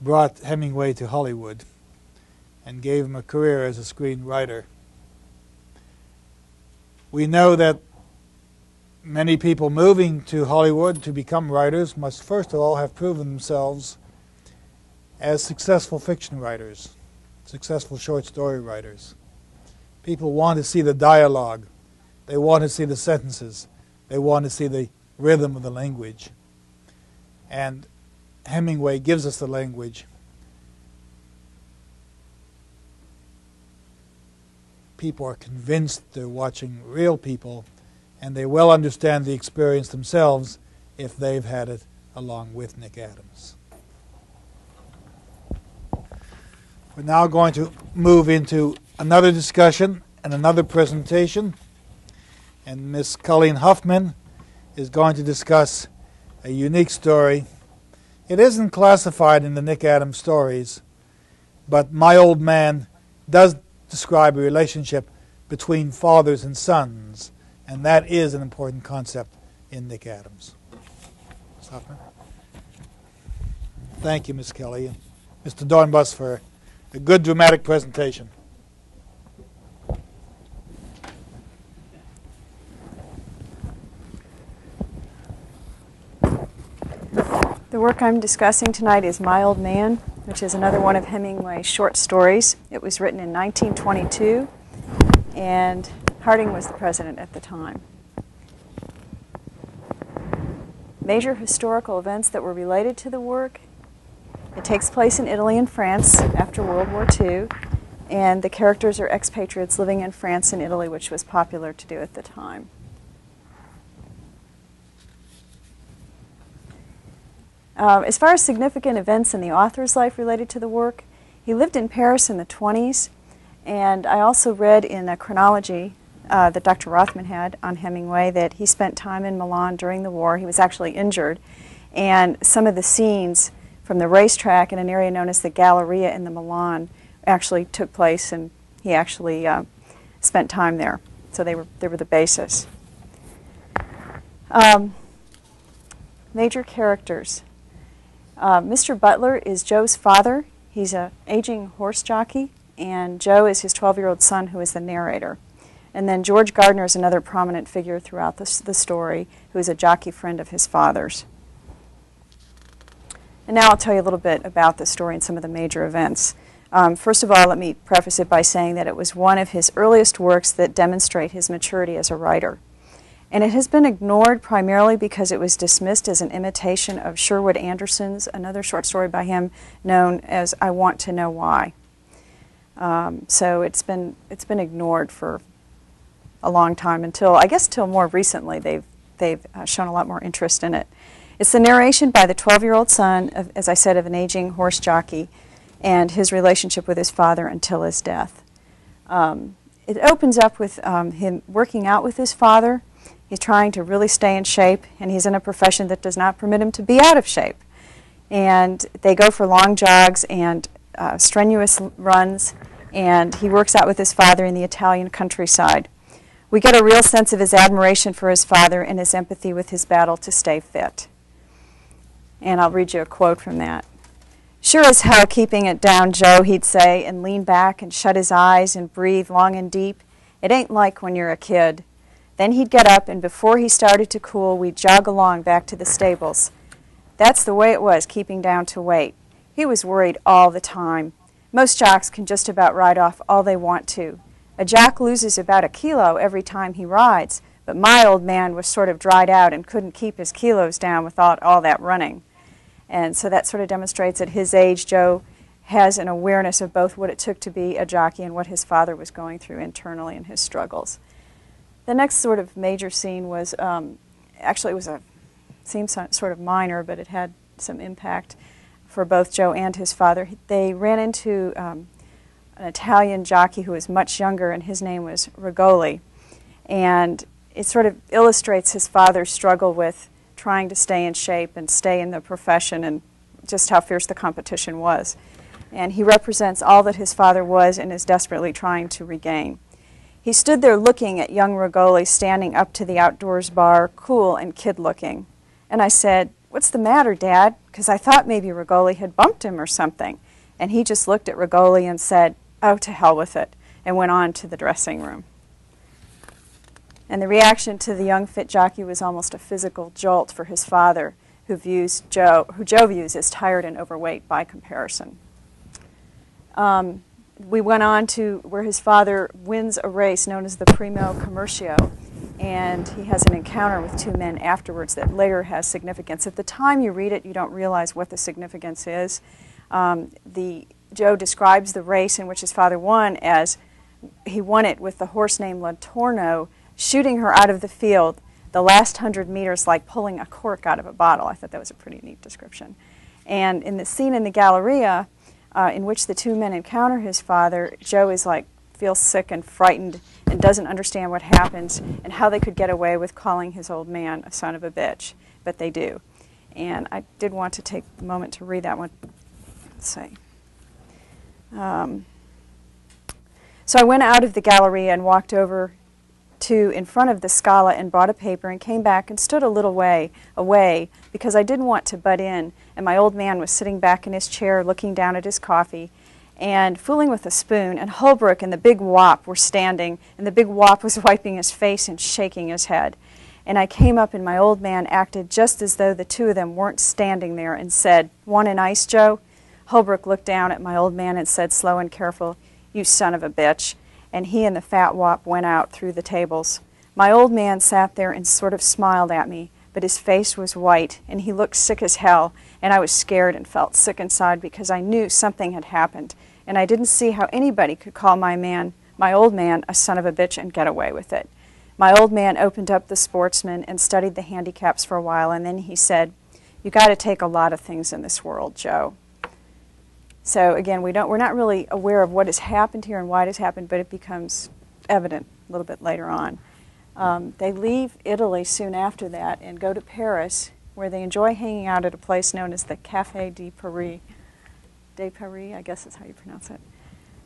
brought Hemingway to Hollywood and gave him a career as a screenwriter. We know that many people moving to Hollywood to become writers must first of all have proven themselves as successful fiction writers, successful short story writers. People want to see the dialogue. They want to see the sentences. They want to see the rhythm of the language. And Hemingway gives us the language. People are convinced they're watching real people, and they well understand the experience themselves if they've had it along with Nick Adams. We're now going to move into another discussion and another presentation, and Miss Colleen Huffman is going to discuss a unique story. It isn't classified in the Nick Adams stories, but My Old Man does describe a relationship between fathers and sons, and that is an important concept in Nick Adams. Ms. Huffman. Thank you, Ms. Kelly, and Mr. Dornbus for a good dramatic presentation. The work I'm discussing tonight is My Old Man, which is another one of Hemingway's short stories. It was written in 1922, and Harding was the president at the time. Major historical events that were related to the work: it takes place in Italy and France after World War II, and the characters are expatriates living in France and Italy, which was popular to do at the time. As far as significant events in the author's life related to the work, he lived in Paris in the 20s, and I also read in a chronology that Dr. Rothman had on Hemingway that he spent time in Milan during the war. He was actually injured, and some of the scenes from the racetrack in an area known as the Galleria in the Milan actually took place, and he actually spent time there. So they were the basis. Major characters. Mr. Butler is Joe's father. He's an aging horse jockey, and Joe is his 12-year-old son who is the narrator. And then George Gardner is another prominent figure throughout the story, who is a jockey friend of his father's. And now I'll tell you a little bit about the story and some of the major events. First of all, let me preface it by saying that it was one of his earliest works that demonstrate his maturity as a writer. And it has been ignored primarily because it was dismissed as an imitation of Sherwood Anderson's, another short story by him known as I Want to Know Why. So it's been ignored for a long time until, I guess, till more recently they've shown a lot more interest in it. It's the narration by the 12-year-old son, as I said, of an aging horse jockey and his relationship with his father until his death. It opens up with him working out with his father. He's trying to really stay in shape, and he's in a profession that does not permit him to be out of shape. And they go for long jogs and strenuous runs, and he works out with his father in the Italian countryside. We get a real sense of his admiration for his father and his empathy with his battle to stay fit. And I'll read you a quote from that. "Sure as hell keeping it down, Joe," he'd say, and lean back and shut his eyes and breathe long and deep. "It ain't like when you're a kid." Then he'd get up, and before he started to cool, we'd jog along back to the stables. That's the way it was, keeping down to weight. He was worried all the time. Most jocks can just about ride off all they want to. A jock loses about a kilo every time he rides, but my old man was sort of dried out and couldn't keep his kilos down without all that running. And so that sort of demonstrates at his age, Joe has an awareness of both what it took to be a jockey and what his father was going through internally in his struggles. The next sort of major scene was, actually it was seemed sort of minor, but it had some impact for both Joe and his father. They ran into an Italian jockey who was much younger, and his name was Rigoli. And it sort of illustrates his father's struggle with trying to stay in shape and stay in the profession and just how fierce the competition was. And he represents all that his father was and is desperately trying to regain. He stood there looking at young Rigoli standing up to the outdoors bar, cool and kid-looking. And I said, "What's the matter, Dad?" Because I thought maybe Rigoli had bumped him or something. And he just looked at Rigoli and said, "Oh, to hell with it," and went on to the dressing room. And the reaction to the young fit jockey was almost a physical jolt for his father, who Joe views as tired and overweight by comparison. We went on to where his father wins a race known as the Primo Commercio, and he has an encounter with two men afterwards that later has significance. At the time you read it, you don't realize what the significance is. Joe describes the race in which his father won as he won it with the horse named Latorno, shooting her out of the field the last 100 meters like pulling a cork out of a bottle. I thought that was a pretty neat description. And in the scene in the Galleria, in which the two men encounter his father, Joe is feels sick and frightened and doesn't understand what happens and how they could get away with calling his old man a son of a bitch, but they do. And I did want to take a moment to read that one. Let's see. So I went out of the Galleria and walked over to in front of the Scala and bought a paper and came back and stood a little way away because I didn't want to butt in, and my old man was sitting back in his chair looking down at his coffee and fooling with a spoon, and Holbrook and the big wop were standing, and the big wop was wiping his face and shaking his head. And I came up, and my old man acted just as though the two of them weren't standing there and said, "Want an ice, Joe?" Holbrook looked down at my old man and said, slow and careful, "You son of a bitch." And he and the fat wop went out through the tables. My old man sat there and sort of smiled at me, but his face was white, and he looked sick as hell, and I was scared and felt sick inside because I knew something had happened, and I didn't see how anybody could call my old man, a son of a bitch and get away with it. My old man opened up the Sportsman and studied the handicaps for a while, and then he said, "You got to take a lot of things in this world, Joe." So again, we're not really aware of what has happened here and why it has happened, but it becomes evident a little bit later on. They leave Italy soon after that and go to Paris, where they enjoy hanging out at a place known as the Café de Paris. De Paris, I guess is how you pronounce it.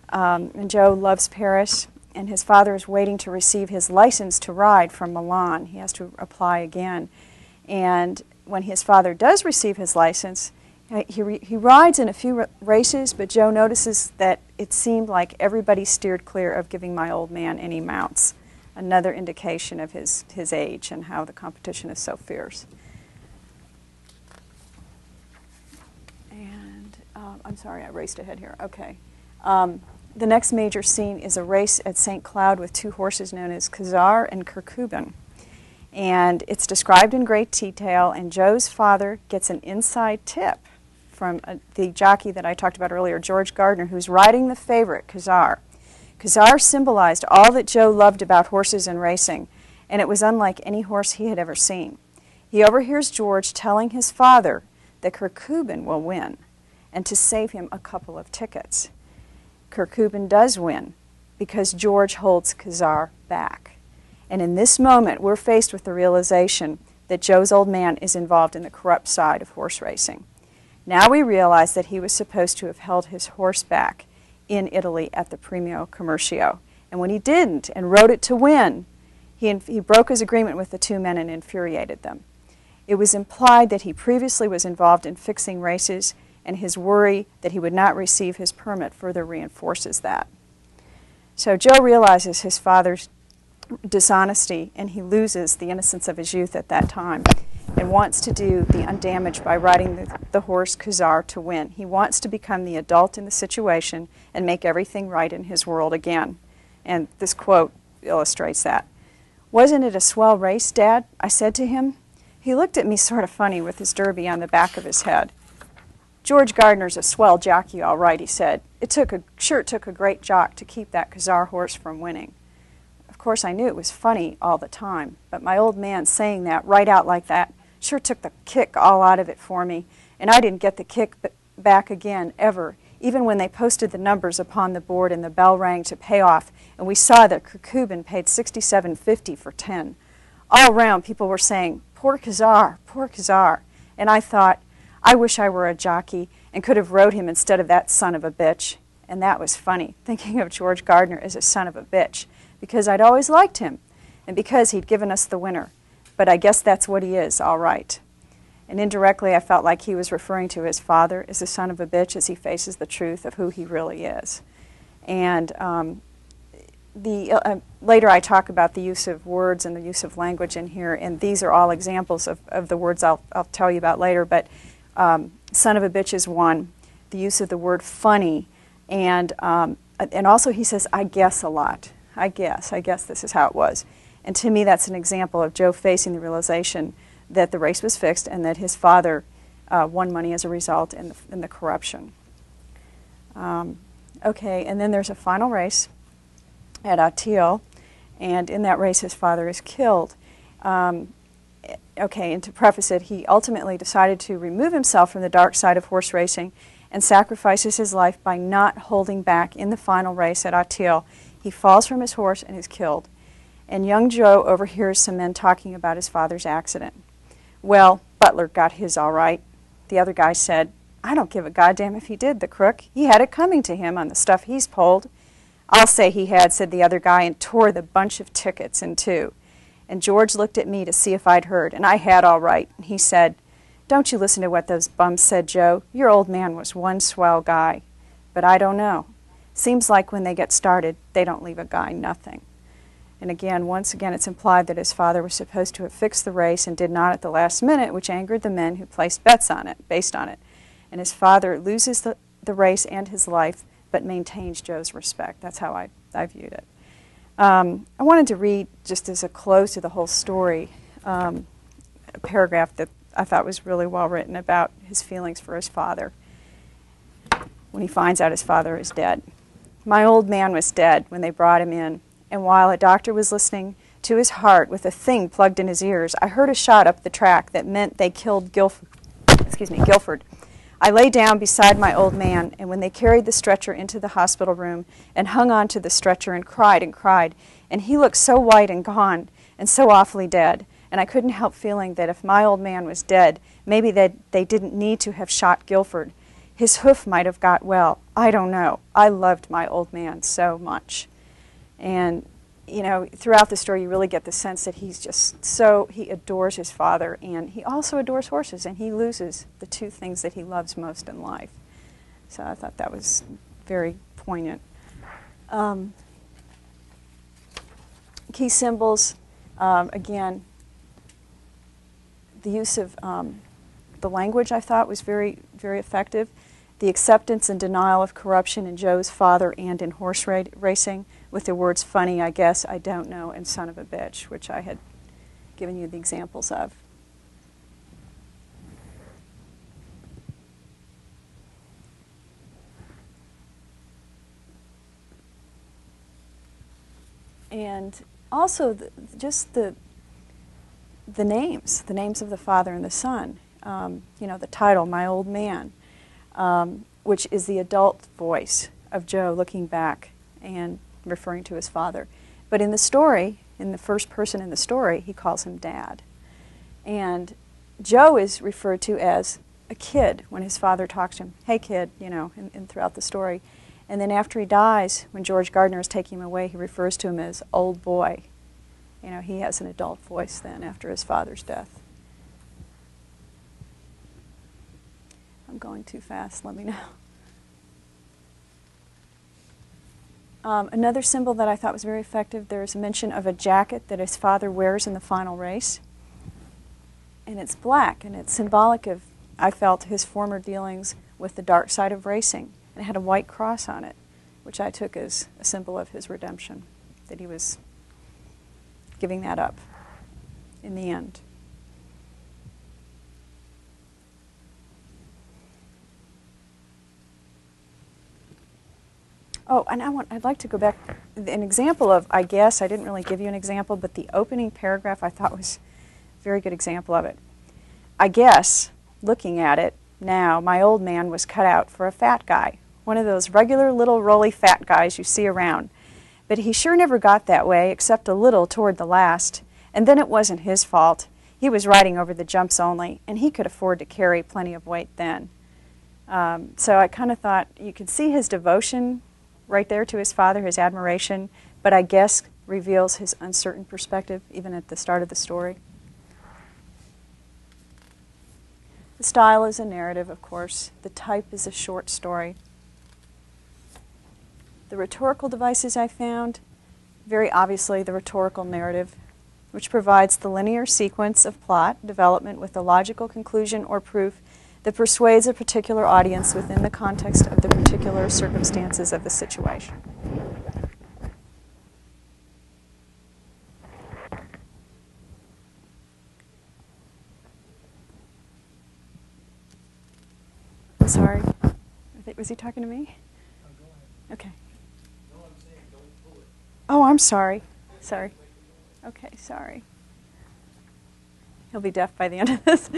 And Joe loves Paris, and his father is waiting to receive his license to ride from Milan. He has to apply again. And when his father does receive his license, he rides in a few races, but Joe notices that it seemed like everybody steered clear of giving my old man any mounts. Another indication of his age and how the competition is so fierce. And I'm sorry, I raced ahead here. Okay. The next major scene is a race at St. Cloud with two horses known as Khazar and Kirkuban. And it's described in great detail, and Joe's father gets an inside tip from the jockey that I talked about earlier, George Gardner, who's riding the favorite, Khazar. Khazar symbolized all that Joe loved about horses and racing, and it was unlike any horse he had ever seen. He overhears George telling his father that Kirkuban will win, and to save him a couple of tickets. Kirkuban does win, because George holds Khazar back. And in this moment, we're faced with the realization that Joe's old man is involved in the corrupt side of horse racing. Now we realize that he was supposed to have held his horse back in Italy at the Premio Commercio. And when he didn't and rode it to win, he broke his agreement with the two men and infuriated them. It was implied that he previously was involved in fixing races, and his worry that he would not receive his permit further reinforces that. So Joe realizes his father's dishonesty, and he loses the innocence of his youth at that time and wants to do the undamaged by riding the horse Khazar to win. He wants to become the adult in the situation and make everything right in his world again. And this quote illustrates that. "Wasn't it a swell race, Dad?" I said to him. He looked at me sort of funny with his derby on the back of his head. "George Gardner's a swell jockey, all right," he said. It took a great jock to keep that Khazar horse from winning." Of course, I knew it was funny all the time, but my old man saying that right out like that sure took the kick all out of it for me, and I didn't get the kick back again, ever, even when they posted the numbers upon the board and the bell rang to pay off, and we saw that Kirkuban paid $67.50 for 10. All around, people were saying, "Poor Khazar, poor Khazar," and I thought, I wish I were a jockey and could have rode him instead of that son of a bitch. And that was funny, thinking of George Gardner as a son of a bitch, because I'd always liked him, and because he'd given us the winner. But I guess that's what he is, all right. And indirectly, I felt like he was referring to his father as a son of a bitch as he faces the truth of who he really is. And later I talk about the use of words and the use of language in here, and these are all examples of the words I'll tell you about later. But son of a bitch is one. The use of the word funny, and also he says, "I guess a lot. I guess this is how it was." And to me, that's an example of Joe facing the realization that the race was fixed and that his father won money as a result in the corruption. Okay, and then there's a final race at Auteuil, and in that race his father is killed. Okay, and to preface it, he ultimately decided to remove himself from the dark side of horse racing and sacrifices his life by not holding back in the final race at Auteuil. He falls from his horse and is killed. And young Joe overhears some men talking about his father's accident. "Well, Butler got his all right." The other guy said, "I don't give a goddamn if he did, the crook. He had it coming to him on the stuff he's pulled." "I'll say he had," said the other guy, and tore the bunch of tickets in two. And George looked at me to see if I'd heard, and I had all right. And he said, "Don't you listen to what those bums said, Joe. Your old man was one swell guy." But I don't know. Seems like when they get started, they don't leave a guy nothing. And again, once again, it's implied that his father was supposed to have fixed the race and did not at the last minute, which angered the men who placed bets on it, based on it. And his father loses the race and his life, but maintains Joe's respect. That's how I viewed it. I wanted to read, just as a close to the whole story, a paragraph that I thought was really well written about his feelings for his father when he finds out his father is dead. "My old man was dead when they brought him in, and while a doctor was listening to his heart with a thing plugged in his ears, I heard a shot up the track that meant they killed Guilford. I lay down beside my old man, and when they carried the stretcher into the hospital room and hung on to the stretcher and cried, and he looked so white and gone and so awfully dead, and I couldn't help feeling that if my old man was dead, maybe they didn't need to have shot Guilford. His hoof might have got well. I don't know. I loved my old man so much." And, you know, throughout the story, you really get the sense that he's just he adores his father, and he also adores horses, and he loses the two things that he loves most in life. So I thought that was very, poignant. Key symbols, again, the use of the language I thought was very, very effective. The acceptance and denial of corruption in Joe's father and in horse racing, with the words funny, I guess, I don't know, and son of a bitch, which I had given you the examples of. And also just the names of the father and the son. You know, the title, My Old Man, which is the adult voice of Joe looking back and referring to his father. But in the story, in the first person in the story, he calls him Dad. And Joe is referred to as a kid when his father talks to him, hey kid, you know, and throughout the story. And then after he dies, when George Gardner is taking him away, he refers to him as old boy. You know, he has an adult voice then after his father's death. I'm going too fast, let me know. Another symbol that I thought was very effective, there's a mention of a jacket that his father wears in the final race. And it's black, and it's symbolic of, I felt, his former dealings with the dark side of racing. And it had a white cross on it, which I took as a symbol of his redemption, that he was giving that up in the end. Oh, and I'd like to go back, an example of, I guess, I didn't really give you an example, but the opening paragraph I thought was a very good example of it. I guess, looking at it now, my old man was cut out for a fat guy, one of those regular little roly fat guys you see around. But he sure never got that way, except a little toward the last, and then it wasn't his fault. He was riding over the jumps only, and he could afford to carry plenty of weight then. So I kind of thought you could see his devotion right there to his father, his admiration, but I guess reveals his uncertain perspective even at the start of the story. The style is a narrative, of course. The type is a short story. The rhetorical devices I found, very obviously the rhetorical narrative, which provides the linear sequence of plot development with a logical conclusion or proof that persuades a particular audience within the context of the particular circumstances of the situation. I'm sorry. Was he talking to me? Okay. Oh, I'm sorry. Sorry. Okay, sorry. He'll be deaf by the end of this.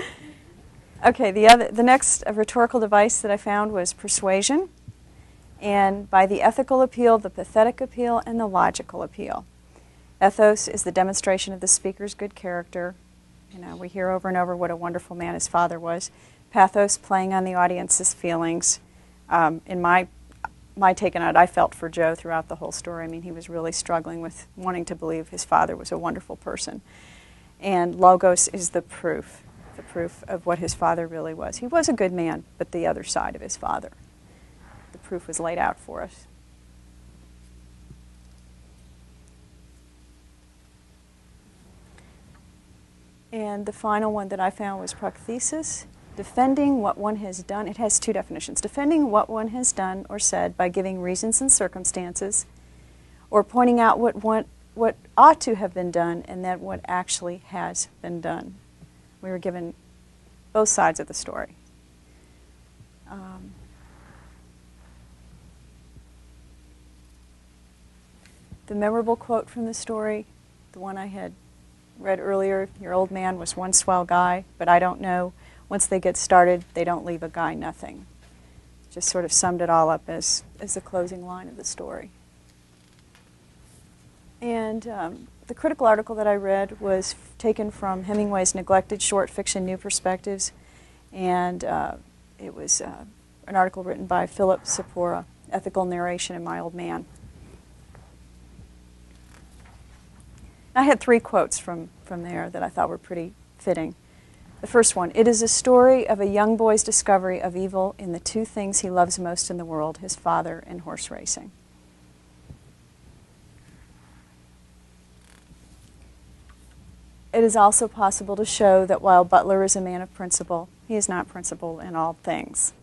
Okay, the next rhetorical device that I found was persuasion, and by the ethical appeal, the pathetic appeal, and the logical appeal. Ethos is the demonstration of the speaker's good character. You know, we hear over and over what a wonderful man his father was. Pathos, playing on the audience's feelings. In my take on it, I felt for Joe throughout the whole story. I mean, he was really struggling with wanting to believe his father was a wonderful person. And logos is the proof of what his father really was. He was a good man, but the other side of his father. The proof was laid out for us. And the final one that I found was prothesis, defending what one has done. It has two definitions. Defending what one has done or said by giving reasons and circumstances, or pointing out what ought to have been done and then what actually has been done. We were given both sides of the story. The memorable quote from the story, the one I had read earlier, your old man was one swell guy, but I don't know, once they get started, they don't leave a guy nothing. Just sort of summed it all up as the closing line of the story. And the critical article that I read was taken from Hemingway's neglected short fiction, New Perspectives, and it was an article written by Philip Sapora, Ethical Narration in My Old Man. I had three quotes from there that I thought were pretty fitting. The first one, it is a story of a young boy's discovery of evil in the two things he loves most in the world, his father and horse racing. It is also possible to show that while Butler is a man of principle, he is not principled in all things.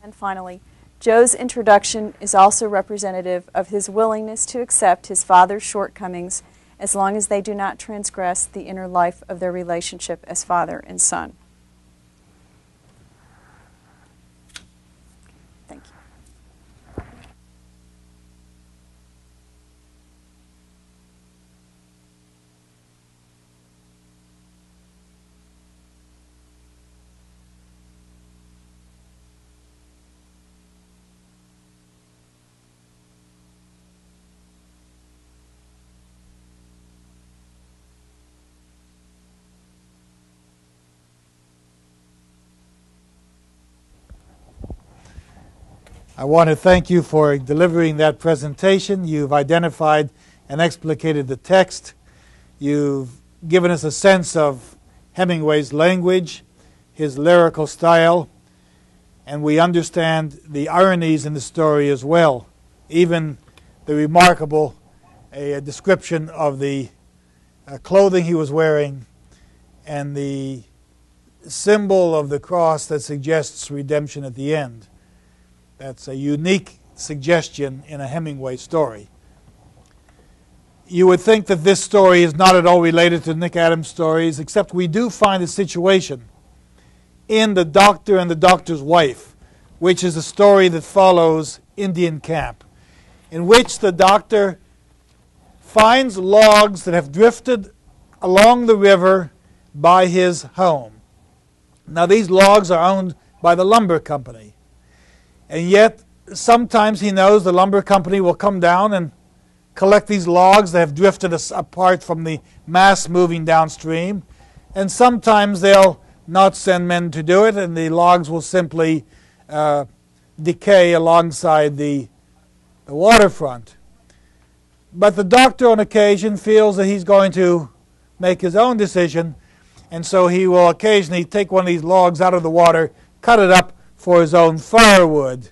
And finally, Joe's introduction is also representative of his willingness to accept his father's shortcomings as long as they do not transgress the inner life of their relationship as father and son. Thank you. I want to thank you for delivering that presentation. You've identified and explicated the text. You've given us a sense of Hemingway's language, his lyrical style, and we understand the ironies in the story as well. Even the remarkable description of the clothing he was wearing and the symbol of the cross that suggests redemption at the end. That's a unique suggestion in a Hemingway story. You would think that this story is not at all related to Nick Adams' stories, except we do find a situation in The Doctor and the Doctor's Wife, which is a story that follows Indian camp, in which the doctor finds logs that have drifted along the river by his home. Now, these logs are owned by the lumber company. And yet, sometimes he knows the lumber company will come down and collect these logs that have drifted apart from the mass moving downstream. And sometimes they'll not send men to do it, and the logs will simply decay alongside the waterfront. But the doctor, on occasion, feels that he's going to make his own decision, and so he will occasionally take one of these logs out of the water, cut it up for his own firewood.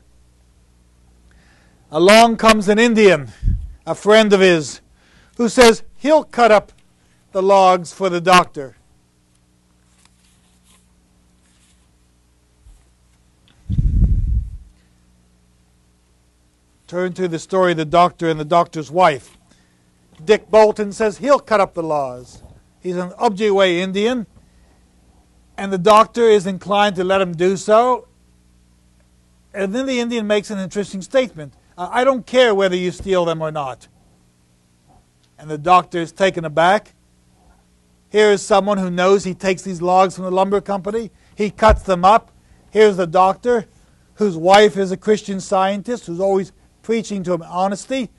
Along comes an Indian, a friend of his, who says he'll cut up the logs for the doctor. Turn to the story of the doctor and the doctor's wife. Dick Bolton says he'll cut up the logs. He's an Ojibwe Indian, and the doctor is inclined to let him do so. And then the Indian makes an interesting statement. I don't care whether you steal them or not. And the doctor is taken aback. Here is someone who knows he takes these logs from the lumber company. He cuts them up. Here's the doctor, whose wife is a Christian Scientist, who's always preaching to him honesty.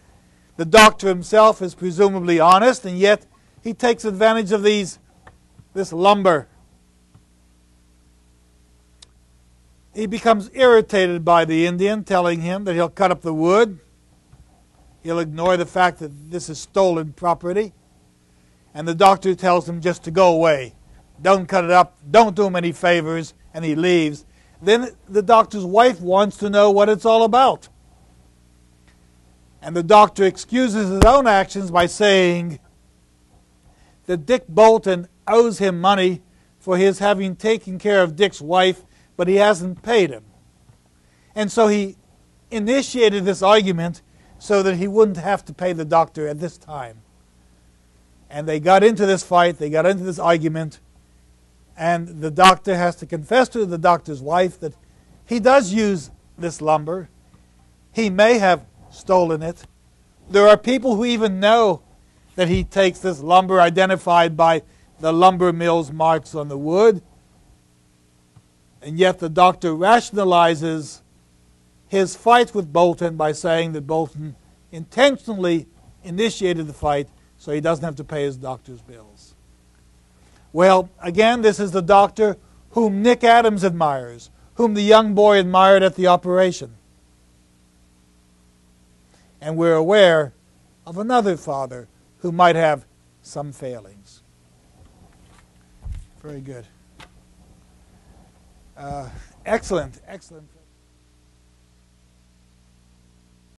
The doctor himself is presumably honest, and yet he takes advantage of this lumber. He becomes irritated by the Indian, telling him that he'll cut up the wood. He'll ignore the fact that this is stolen property. And the doctor tells him just to go away. Don't cut it up. Don't do him any favors. And he leaves. Then the doctor's wife wants to know what it's all about. And the doctor excuses his own actions by saying that Dick Bolton owes him money for his having taken care of Dick's wife, but he hasn't paid him. And so he initiated this argument so that he wouldn't have to pay the doctor at this time. And they got into this fight, they got into this argument, and the doctor has to confess to the doctor's wife that he does use this lumber. He may have stolen it. There are people who even know that he takes this lumber identified by the lumber mill's marks on the wood. And yet the doctor rationalizes his fight with Bolton by saying that Bolton intentionally initiated the fight so he doesn't have to pay his doctor's bills. Well, again, this is the doctor whom Nick Adams admires, whom the young boy admired at the operation. And we're aware of another father who might have some failings. Very good. Excellent, excellent.